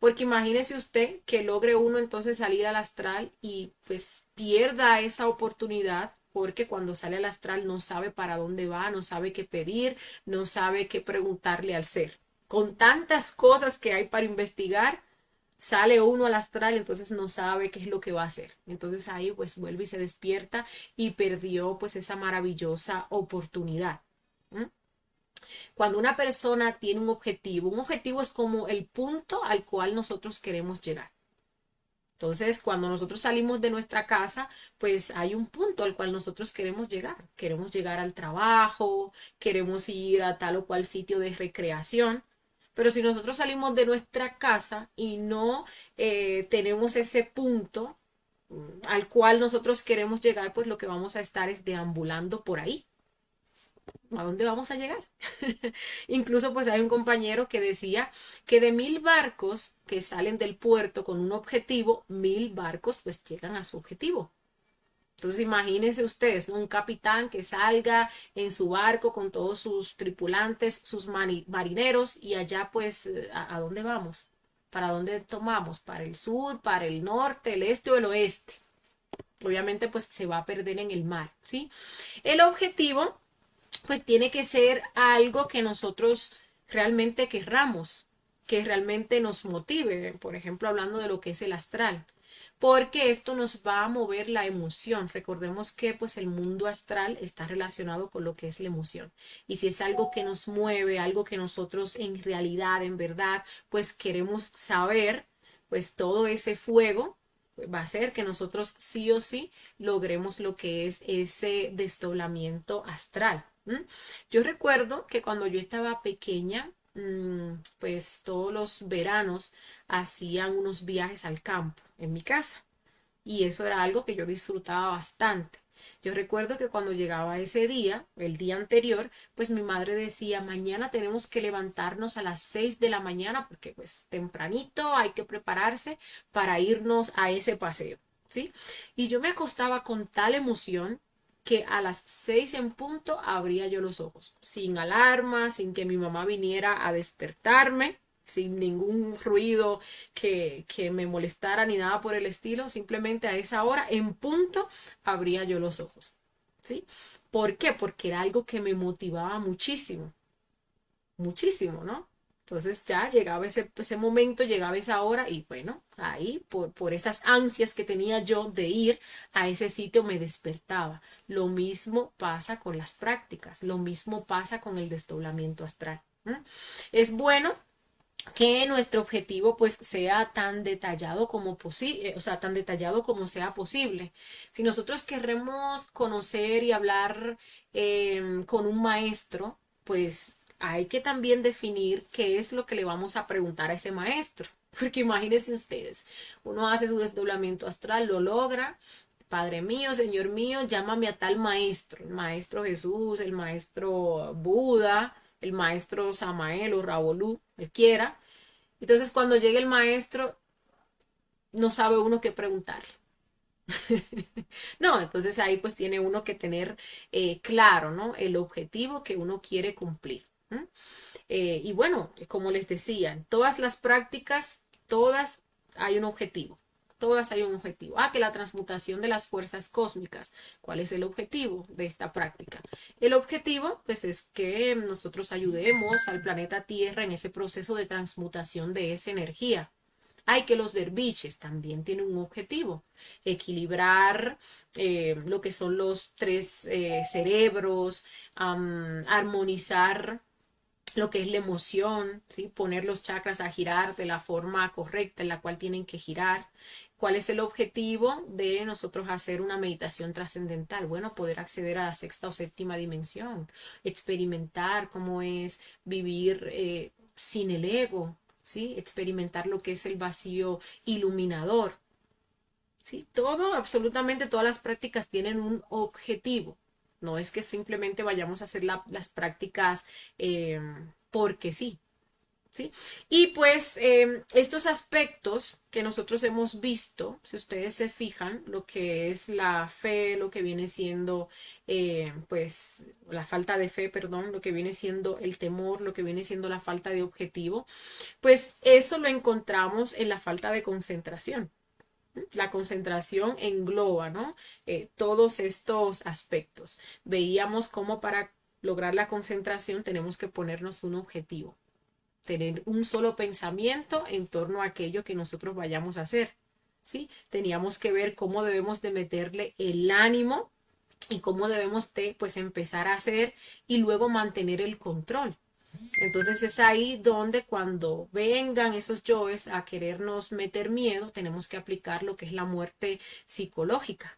Porque imagínese usted que logre uno entonces salir al astral y pues pierda esa oportunidad porque cuando sale al astral no sabe para dónde va, no sabe qué pedir, no sabe qué preguntarle al ser. Con tantas cosas que hay para investigar, sale uno al astral, entonces no sabe qué es lo que va a hacer. Entonces ahí pues vuelve y se despierta y perdió pues esa maravillosa oportunidad. ¿Mm? Cuando una persona tiene un objetivo es como el punto al cual nosotros queremos llegar. Entonces, cuando nosotros salimos de nuestra casa, pues hay un punto al cual nosotros queremos llegar. Queremos llegar al trabajo, queremos ir a tal o cual sitio de recreación. Pero si nosotros salimos de nuestra casa y no tenemos ese punto al cual nosotros queremos llegar, pues lo que vamos a estar es deambulando por ahí. ¿A dónde vamos a llegar? Incluso pues hay un compañero que decía que de 1000 barcos que salen del puerto con un objetivo, 1000 barcos pues llegan a su objetivo. Entonces imagínense ustedes, ¿no? Un capitán que salga en su barco con todos sus tripulantes, sus marineros y allá pues ¿a dónde vamos? ¿Para dónde tomamos? ¿Para el sur, para el norte, el este o el oeste? Obviamente pues se va a perder en el mar, ¿sí? El objetivo pues tiene que ser algo que nosotros realmente querramos, que realmente nos motive, por ejemplo, hablando de lo que es el astral, porque esto nos va a mover la emoción. Recordemos que pues el mundo astral está relacionado con lo que es la emoción. Y si es algo que nos mueve, algo que nosotros en realidad, en verdad, pues queremos saber, pues todo ese fuego va a hacer que nosotros sí o sí logremos lo que es ese desdoblamiento astral. Yo recuerdo que cuando yo estaba pequeña, pues todos los veranos hacían unos viajes al campo en mi casa y eso era algo que yo disfrutaba bastante. Yo recuerdo que cuando llegaba ese día, el día anterior, pues mi madre decía, mañana tenemos que levantarnos a las 6 de la mañana porque pues tempranito hay que prepararse para irnos a ese paseo, ¿sí? Y yo me acostaba con tal emoción que a las 6 en punto abría yo los ojos, sin alarma, sin que mi mamá viniera a despertarme, sin ningún ruido que me molestara ni nada por el estilo, simplemente a esa hora en punto abría yo los ojos, ¿sí? ¿Por qué? Porque era algo que me motivaba muchísimo, muchísimo, ¿no? Entonces ya llegaba ese momento, llegaba esa hora y bueno, ahí por esas ansias que tenía yo de ir a ese sitio me despertaba. Lo mismo pasa con las prácticas, lo mismo pasa con el desdoblamiento astral. Es bueno que nuestro objetivo pues sea tan detallado como posible, o sea, tan detallado como sea posible. Si nosotros queremos conocer y hablar con un maestro, pues hay que también definir qué es lo que le vamos a preguntar a ese maestro. Porque imagínense ustedes, uno hace su desdoblamiento astral, lo logra. Padre mío, Señor mío, llámame a tal maestro, el maestro Jesús, el maestro Buda, el maestro Samael o Rabolú, el quiera. Entonces, cuando llegue el maestro, no sabe uno qué preguntar. No, entonces ahí pues tiene uno que tener claro, ¿no? El objetivo que uno quiere cumplir. Y bueno, como les decía, en todas las prácticas, todas hay un objetivo. Todas hay un objetivo. Que la transmutación de las fuerzas cósmicas. ¿Cuál es el objetivo de esta práctica? El objetivo, pues, es que nosotros ayudemos al planeta Tierra en ese proceso de transmutación de esa energía Hay que los derviches también tienen un objetivo, equilibrar lo que son los tres cerebros, armonizar lo que es la emoción, ¿sí? Poner los chakras a girar de la forma correcta en la cual tienen que girar. ¿Cuál es el objetivo de nosotros hacer una meditación trascendental? Bueno, poder acceder a la sexta o séptima dimensión, experimentar cómo es vivir sin el ego, ¿sí? Experimentar lo que es el vacío iluminador, ¿sí? Todo, absolutamente todas las prácticas tienen un objetivo. No es que simplemente vayamos a hacer las prácticas eh, porque sí, ¿sí? Y pues estos aspectos que nosotros hemos visto, si ustedes se fijan, lo que es la fe, lo que viene siendo, pues, la falta de fe, perdón, lo que viene siendo el temor, lo que viene siendo la falta de objetivo, pues eso lo encontramos en la falta de concentración. La concentración engloba, ¿no? Todos estos aspectos. Veíamos cómo para lograr la concentración tenemos que ponernos un objetivo, tener un solo pensamiento en torno a aquello que nosotros vayamos a hacer, ¿sí? Teníamos que ver cómo debemos de meterle el ánimo y cómo debemos de, pues, empezar a hacer y luego mantener el control. Entonces es ahí donde cuando vengan esos yoes a querernos meter miedo, tenemos que aplicar lo que es la muerte psicológica,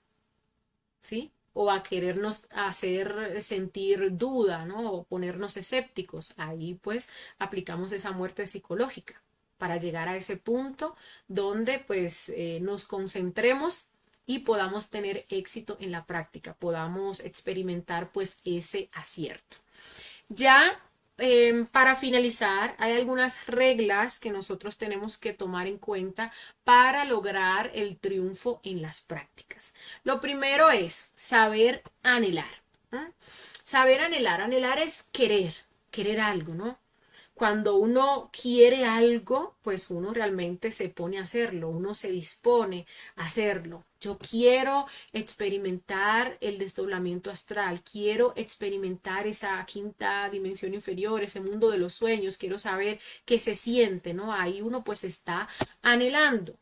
¿sí? O a querernos hacer sentir duda, ¿no? O ponernos escépticos. Ahí pues aplicamos esa muerte psicológica para llegar a ese punto donde pues nos concentremos y podamos tener éxito en la práctica, podamos experimentar pues ese acierto. Ya para finalizar, hay algunas reglas que nosotros tenemos que tomar en cuenta para lograr el triunfo en las prácticas. Lo primero es saber anhelar. ¿Eh? Saber anhelar. Anhelar es querer, querer algo, ¿no? Cuando uno quiere algo, pues uno realmente se pone a hacerlo, uno se dispone a hacerlo. Yo quiero experimentar el desdoblamiento astral, quiero experimentar esa quinta dimensión inferior, ese mundo de los sueños, quiero saber qué se siente, ¿no? Ahí uno pues está anhelando.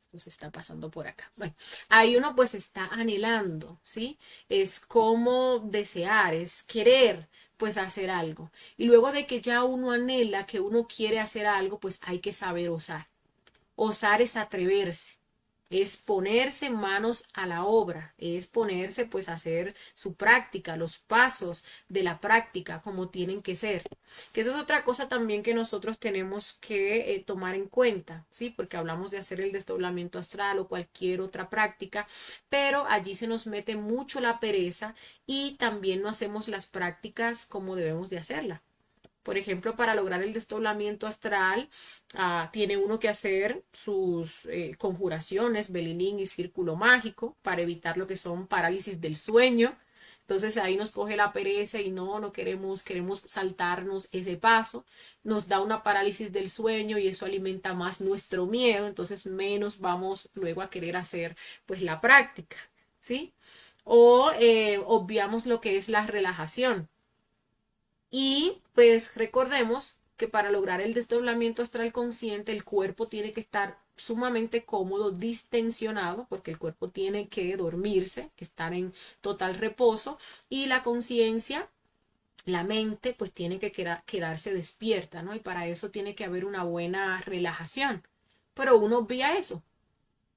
Esto se está pasando por acá. Bueno, ahí uno pues está anhelando, ¿sí? Es como desear, es querer pues hacer algo. Y luego de que ya uno anhela, que uno quiere hacer algo, pues hay que saber osar. Osar es atreverse, es ponerse manos a la obra, es ponerse pues a hacer su práctica, los pasos de la práctica como tienen que ser. Que eso es otra cosa también que nosotros tenemos que tomar en cuenta, ¿sí? Porque hablamos de hacer el desdoblamiento astral o cualquier otra práctica, pero allí se nos mete mucho la pereza y también no hacemos las prácticas como debemos de hacerla. Por ejemplo, para lograr el desdoblamiento astral, tiene uno que hacer sus conjuraciones, Belilín y círculo mágico, para evitar lo que son parálisis del sueño. Entonces ahí nos coge la pereza y no queremos saltarnos ese paso. Nos da una parálisis del sueño y eso alimenta más nuestro miedo, entonces menos vamos luego a querer hacer pues la práctica, ¿sí? O obviamos lo que es la relajación. Y pues recordemos que para lograr el desdoblamiento astral consciente, el cuerpo tiene que estar sumamente cómodo, distensionado, porque el cuerpo tiene que dormirse, estar en total reposo, y la conciencia, la mente, pues tiene que quedarse despierta, ¿no? Y para eso tiene que haber una buena relajación. Pero uno obvia eso.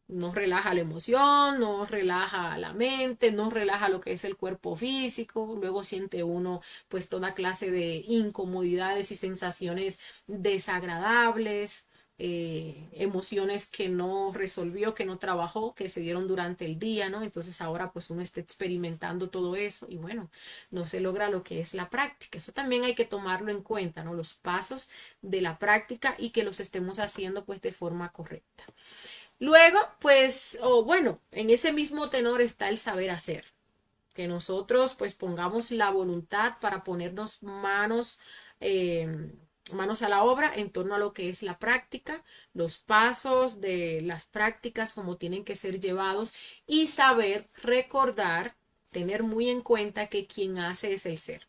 Nos relaja la emoción, nos relaja la mente, nos relaja lo que es el cuerpo físico, luego siente uno pues toda clase de incomodidades y sensaciones desagradables, emociones que no resolvió, que no trabajó, que se dieron durante el día, ¿no? Entonces ahora pues uno está experimentando todo eso y bueno, no se logra lo que es la práctica. Eso también hay que tomarlo en cuenta, ¿no? Los pasos de la práctica y que los estemos haciendo pues de forma correcta. Luego, pues, o bueno, en ese mismo tenor está el saber hacer. Que nosotros pues pongamos la voluntad para ponernos manos a la obra en torno a lo que es la práctica, los pasos de las prácticas, como tienen que ser llevados y saber recordar, tener muy en cuenta que quien hace es el ser.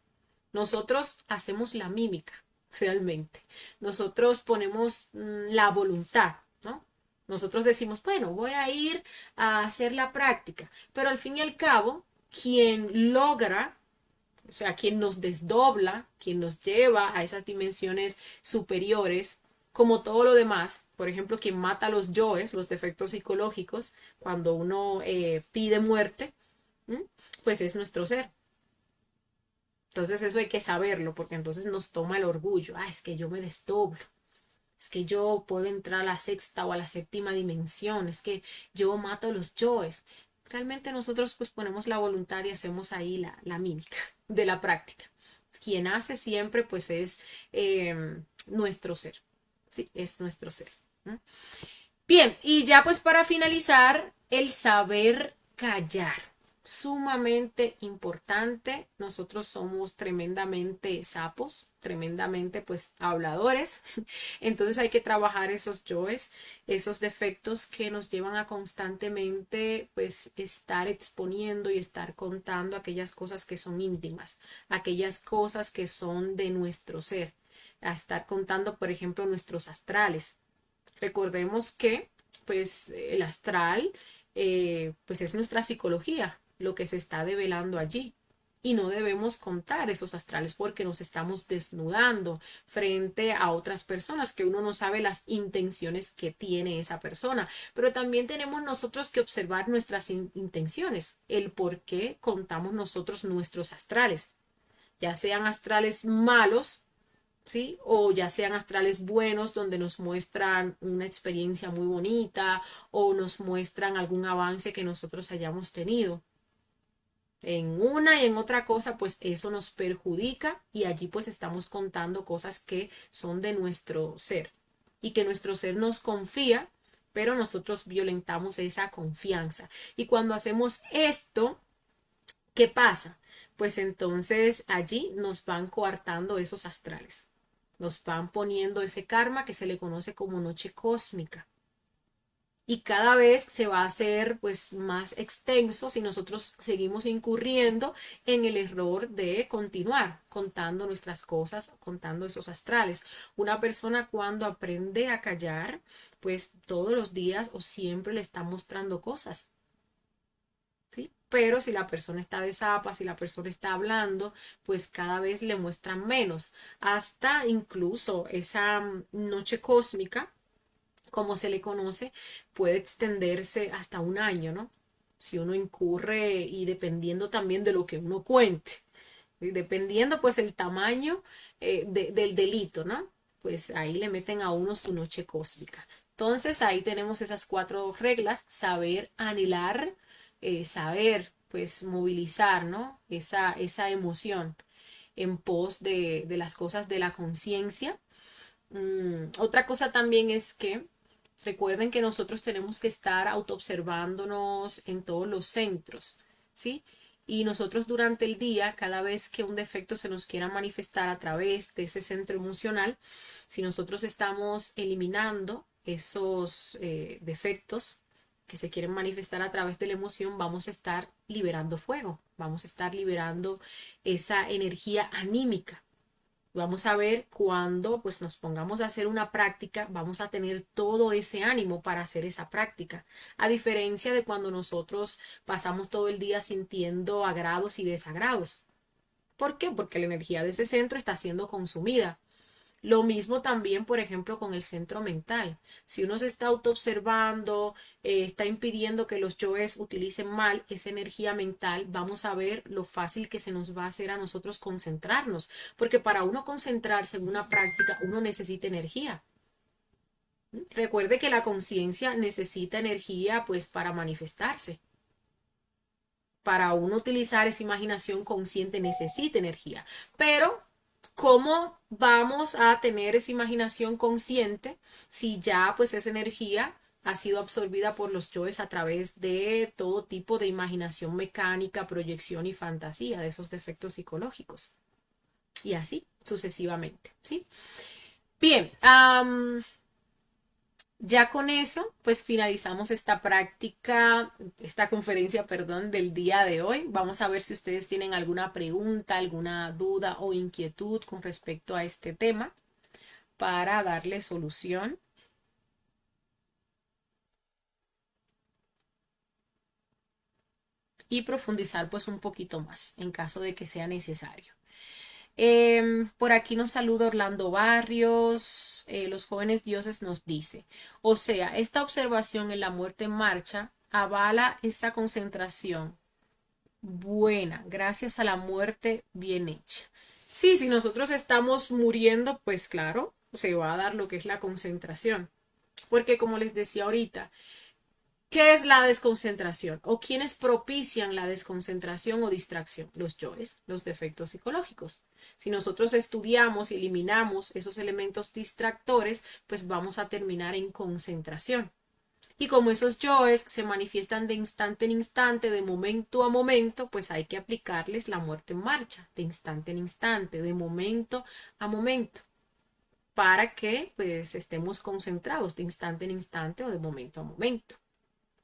Nosotros hacemos la mímica, realmente. Nosotros ponemos la voluntad, ¿no? Nosotros decimos, bueno, voy a ir a hacer la práctica, pero al fin y al cabo, quien logra, o sea, quien nos desdobla, quien nos lleva a esas dimensiones superiores, como todo lo demás, por ejemplo, quien mata los yoes, los defectos psicológicos, cuando uno pide muerte, pues es nuestro ser. Entonces eso hay que saberlo, porque entonces nos toma el orgullo. Ah, es que yo me desdoblo. Es que yo puedo entrar a la sexta o a la séptima dimensión. Es que yo mato los yoes. Realmente nosotros pues ponemos la voluntad y hacemos ahí la mímica de la práctica. Quien hace siempre pues es nuestro ser. Sí, es nuestro ser. Bien, y ya pues para finalizar, el saber callar. Sumamente importante. Nosotros somos tremendamente sapos, tremendamente pues habladores. Entonces hay que trabajar esos yoes, esos defectos que nos llevan a constantemente pues estar exponiendo y estar contando aquellas cosas que son íntimas, aquellas cosas que son de nuestro ser. A estar contando, por ejemplo, nuestros astrales. Recordemos que pues el astral pues es nuestra psicología, lo que se está develando allí. Y no debemos contar esos astrales porque nos estamos desnudando frente a otras personas que uno no sabe las intenciones que tiene esa persona. Pero también tenemos nosotros que observar nuestras intenciones, el por qué contamos nosotros nuestros astrales, ya sean astrales malos, ¿sí? O ya sean astrales buenos donde nos muestran una experiencia muy bonita o nos muestran algún avance que nosotros hayamos tenido. En una y en otra cosa, pues eso nos perjudica y allí pues estamos contando cosas que son de nuestro ser y que nuestro ser nos confía, pero nosotros violentamos esa confianza. Y cuando hacemos esto, ¿qué pasa? Pues entonces allí nos van coartando esos astrales. Nos van poniendo ese karma que se le conoce como noche cósmica. Y cada vez se va a hacer pues más extenso si nosotros seguimos incurriendo en el error de continuar contando nuestras cosas, contando esos astrales. Una persona cuando aprende a callar, pues todos los días o siempre le está mostrando cosas. ¿Sí? Pero si la persona está de zapa, si la persona está hablando, pues cada vez le muestran menos. Hasta incluso esa noche cósmica, como se le conoce, puede extenderse hasta un año, ¿no? Si uno incurre y dependiendo también de lo que uno cuente, dependiendo pues el tamaño del delito, ¿no? Pues ahí le meten a uno su noche cósmica. Entonces ahí tenemos esas 4 reglas: saber anhelar, saber pues movilizar, ¿no? Esa emoción en pos de las cosas de la conciencia. Otra cosa también es que recuerden que nosotros tenemos que estar autoobservándonos en todos los centros, ¿sí? Y nosotros durante el día, cada vez que un defecto se nos quiera manifestar a través de ese centro emocional, si nosotros estamos eliminando esos defectos que se quieren manifestar a través de la emoción, vamos a estar liberando fuego, vamos a estar liberando esa energía anímica. Vamos a ver cuando pues nos pongamos a hacer una práctica, vamos a tener todo ese ánimo para hacer esa práctica. A diferencia de cuando nosotros pasamos todo el día sintiendo agrados y desagrados. ¿Por qué? Porque la energía de ese centro está siendo consumida. Lo mismo también, por ejemplo, con el centro mental. Si uno se está autoobservando, está impidiendo que los yoes utilicen mal esa energía mental, vamos a ver lo fácil que se nos va a hacer a nosotros concentrarnos. Porque para uno concentrarse en una práctica, uno necesita energía. Recuerde que la conciencia necesita energía, pues, para manifestarse. Para uno utilizar esa imaginación consciente necesita energía. Pero ¿cómo vamos a tener esa imaginación consciente si ya pues esa energía ha sido absorbida por los yoes a través de todo tipo de imaginación mecánica, proyección y fantasía de esos defectos psicológicos? Y así sucesivamente, ¿sí? Bien, Ya con eso, pues finalizamos esta práctica, esta conferencia, perdón, del día de hoy. Vamos a ver si ustedes tienen alguna pregunta, alguna duda o inquietud con respecto a este tema para darle solución y profundizar pues un poquito más en caso de que sea necesario. Por aquí nos saluda Orlando Barrios, los jóvenes dioses nos dice, o sea, esta observación en la muerte en marcha avala esa concentración buena, gracias a la muerte bien hecha. Sí, si nosotros estamos muriendo, pues claro, se va a dar lo que es la concentración, porque como les decía ahorita, ¿qué es la desconcentración? ¿O quiénes propician la desconcentración o distracción? Los yoes, los defectos psicológicos. Si nosotros estudiamos y eliminamos esos elementos distractores, pues vamos a terminar en concentración. Y como esos yoes se manifiestan de instante en instante, de momento a momento, pues hay que aplicarles la muerte en marcha, de instante en instante, de momento a momento, para que pues estemos concentrados de instante en instante o de momento a momento.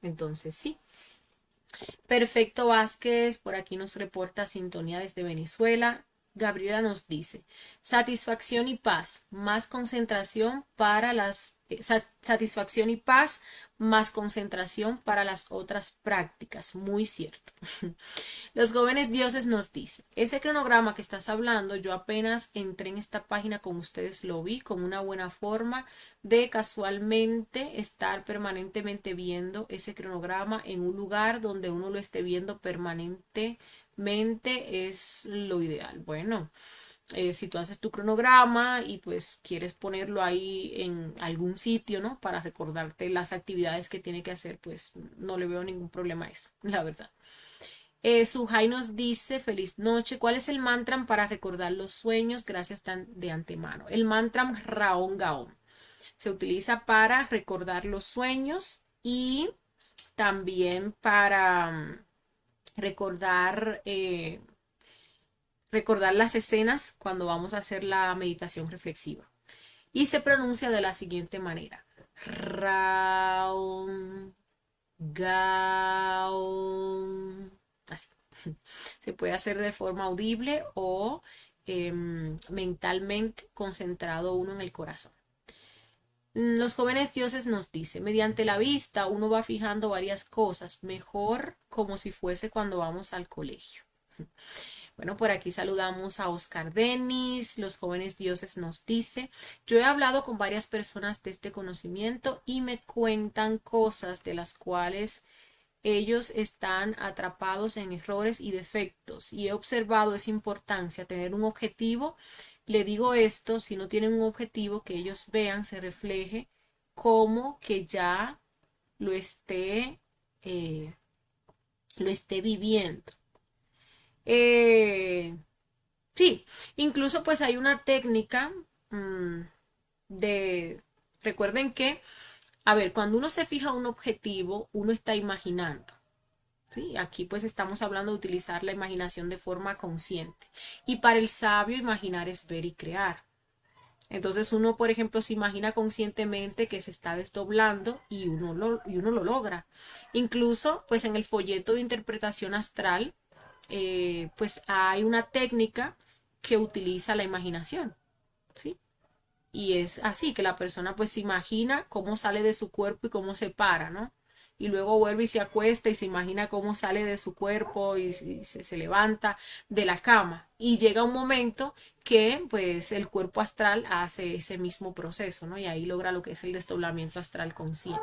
Entonces, sí. Perfecto Vázquez, por aquí nos reporta sintonía desde Venezuela. Gabriela nos dice, satisfacción y paz, más concentración para las satisfacción y paz, más concentración para las otras prácticas. Muy cierto. Los jóvenes dioses nos dicen, ese cronograma que estás hablando, yo apenas entré en esta página con ustedes, lo vi como una buena forma de casualmente estar permanentemente viendo ese cronograma en un lugar donde uno lo esté viendo permanentemente es lo ideal. Bueno, si tú haces tu cronograma y pues quieres ponerlo ahí en algún sitio, ¿no? Para recordarte las actividades que tiene que hacer, pues no le veo ningún problema a eso, la verdad. Sujai nos dice, feliz noche, ¿cuál es el mantra para recordar los sueños? Gracias de antemano. El mantra Raon Gaon se utiliza para recordar los sueños y también para recordar, recordar las escenas cuando vamos a hacer la meditación reflexiva. Y se pronuncia de la siguiente manera. Raon Gaon. Así. Se puede hacer de forma audible o mentalmente concentrado uno en el corazón. Los jóvenes dioses nos dicen, mediante la vista uno va fijando varias cosas, mejor como si fuese cuando vamos al colegio. Bueno, por aquí saludamos a Oscar Denis, los jóvenes dioses nos dice, yo he hablado con varias personas de este conocimiento y me cuentan cosas de las cuales ellos están atrapados en errores y defectos y he observado esa importancia, tener un objetivo. Le digo esto, si no tienen un objetivo, que ellos vean, se refleje como que ya lo esté, eh, lo esté viviendo. Sí, incluso pues hay una técnica de, recuerden que, a ver, cuando uno se fija un objetivo, uno está imaginando. ¿Sí? Aquí pues estamos hablando de utilizar la imaginación de forma consciente. Y para el sabio imaginar es ver y crear. Entonces uno, por ejemplo, se imagina conscientemente que se está desdoblando y uno lo logra. Incluso pues en el folleto de interpretación astral pues hay una técnica que utiliza la imaginación. ¿Sí? Y es así, que la persona pues se imagina cómo sale de su cuerpo y cómo se para, ¿no? Y luego vuelve y se acuesta y se imagina cómo sale de su cuerpo y se levanta de la cama. Y llega un momento que pues el cuerpo astral hace ese mismo proceso, ¿no? Y ahí logra lo que es el desdoblamiento astral consciente.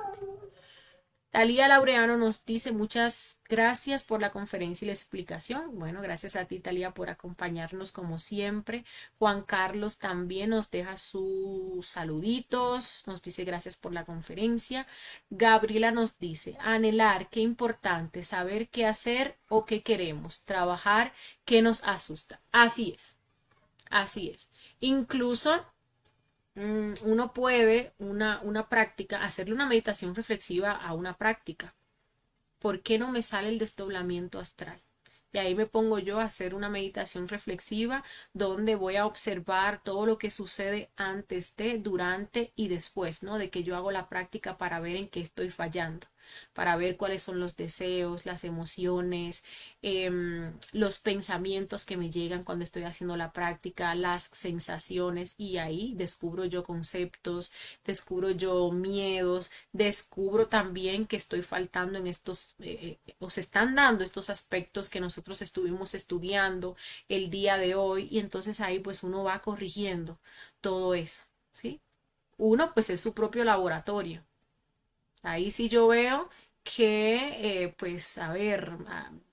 Talía Laureano nos dice muchas gracias por la conferencia y la explicación. Bueno, gracias a ti, Talía, por acompañarnos como siempre. Juan Carlos también nos deja sus saluditos, nos dice gracias por la conferencia. Gabriela nos dice, anhelar, qué importante, saber qué hacer o qué queremos, trabajar, qué nos asusta. Así es, así es. Incluso uno puede una práctica, hacerle una meditación reflexiva a una práctica. ¿Por qué no me sale el desdoblamiento astral? Y ahí me pongo yo a hacer una meditación reflexiva donde voy a observar todo lo que sucede antes de, durante y después, ¿no? De que yo hago la práctica para ver en qué estoy fallando, para ver cuáles son los deseos, las emociones, los pensamientos que me llegan cuando estoy haciendo la práctica, las sensaciones, y ahí descubro yo conceptos, descubro yo miedos, descubro también que estoy faltando en estos, o se están dando estos aspectos que nosotros estuvimos estudiando el día de hoy, y entonces ahí pues uno va corrigiendo todo eso, ¿sí? Uno pues es su propio laboratorio. Ahí sí yo veo que, pues, a ver,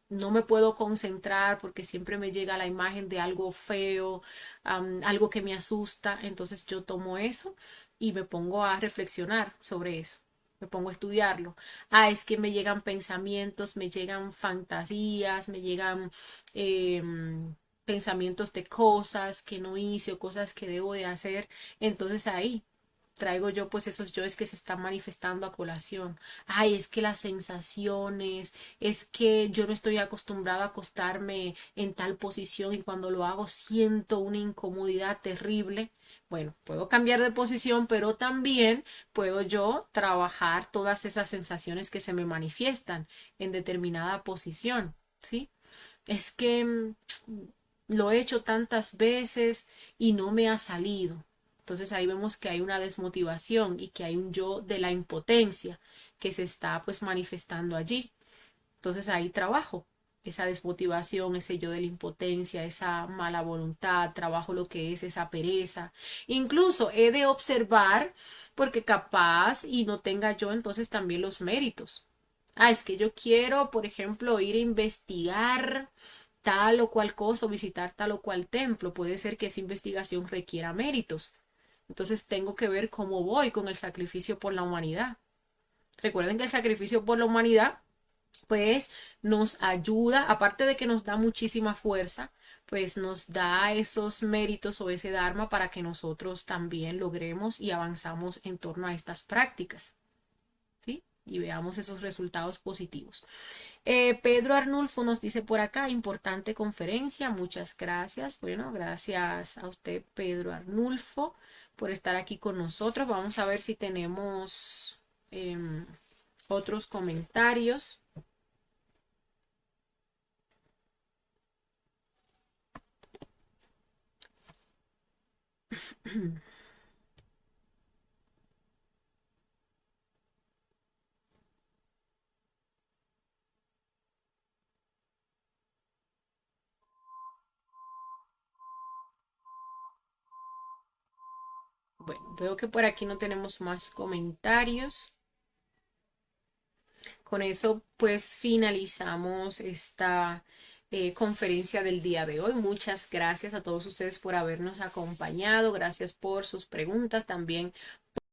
no me puedo concentrar porque siempre me llega la imagen de algo feo, algo que me asusta. Entonces yo tomo eso y me pongo a reflexionar sobre eso. Me pongo a estudiarlo. Es que me llegan pensamientos, me llegan fantasías, me llegan pensamientos de cosas que no hice o cosas que debo de hacer. Entonces ahí traigo yo pues esos yoes que se están manifestando a colación. Es que las sensaciones, es que yo no estoy acostumbrado a acostarme en tal posición y cuando lo hago siento una incomodidad terrible. Bueno, puedo cambiar de posición, pero también puedo yo trabajar todas esas sensaciones que se me manifiestan en determinada posición, ¿sí? Es que lo he hecho tantas veces y no me ha salido. Entonces ahí vemos que hay una desmotivación y que hay un yo de la impotencia que se está pues manifestando allí. Entonces ahí trabajo esa desmotivación, ese yo de la impotencia, esa mala voluntad, trabajo lo que es esa pereza. Incluso he de observar porque capaz y no tenga yo entonces también los méritos. Es que yo quiero, por ejemplo, ir a investigar tal o cual cosa o visitar tal o cual templo. Puede ser que esa investigación requiera méritos. Entonces tengo que ver cómo voy con el sacrificio por la humanidad. Recuerden que el sacrificio por la humanidad pues nos ayuda, aparte de que nos da muchísima fuerza, pues nos da esos méritos o ese dharma para que nosotros también logremos y avanzamos en torno a estas prácticas, ¿sí? Y veamos esos resultados positivos. Pedro Arnulfo nos dice por acá, importante conferencia, muchas gracias. Bueno, gracias a usted, Pedro Arnulfo, por estar aquí con nosotros. Vamos a ver si tenemos otros comentarios. Bueno, veo que por aquí no tenemos más comentarios. Con eso, pues finalizamos esta conferencia del día de hoy. Muchas gracias a todos ustedes por habernos acompañado. Gracias por sus preguntas, también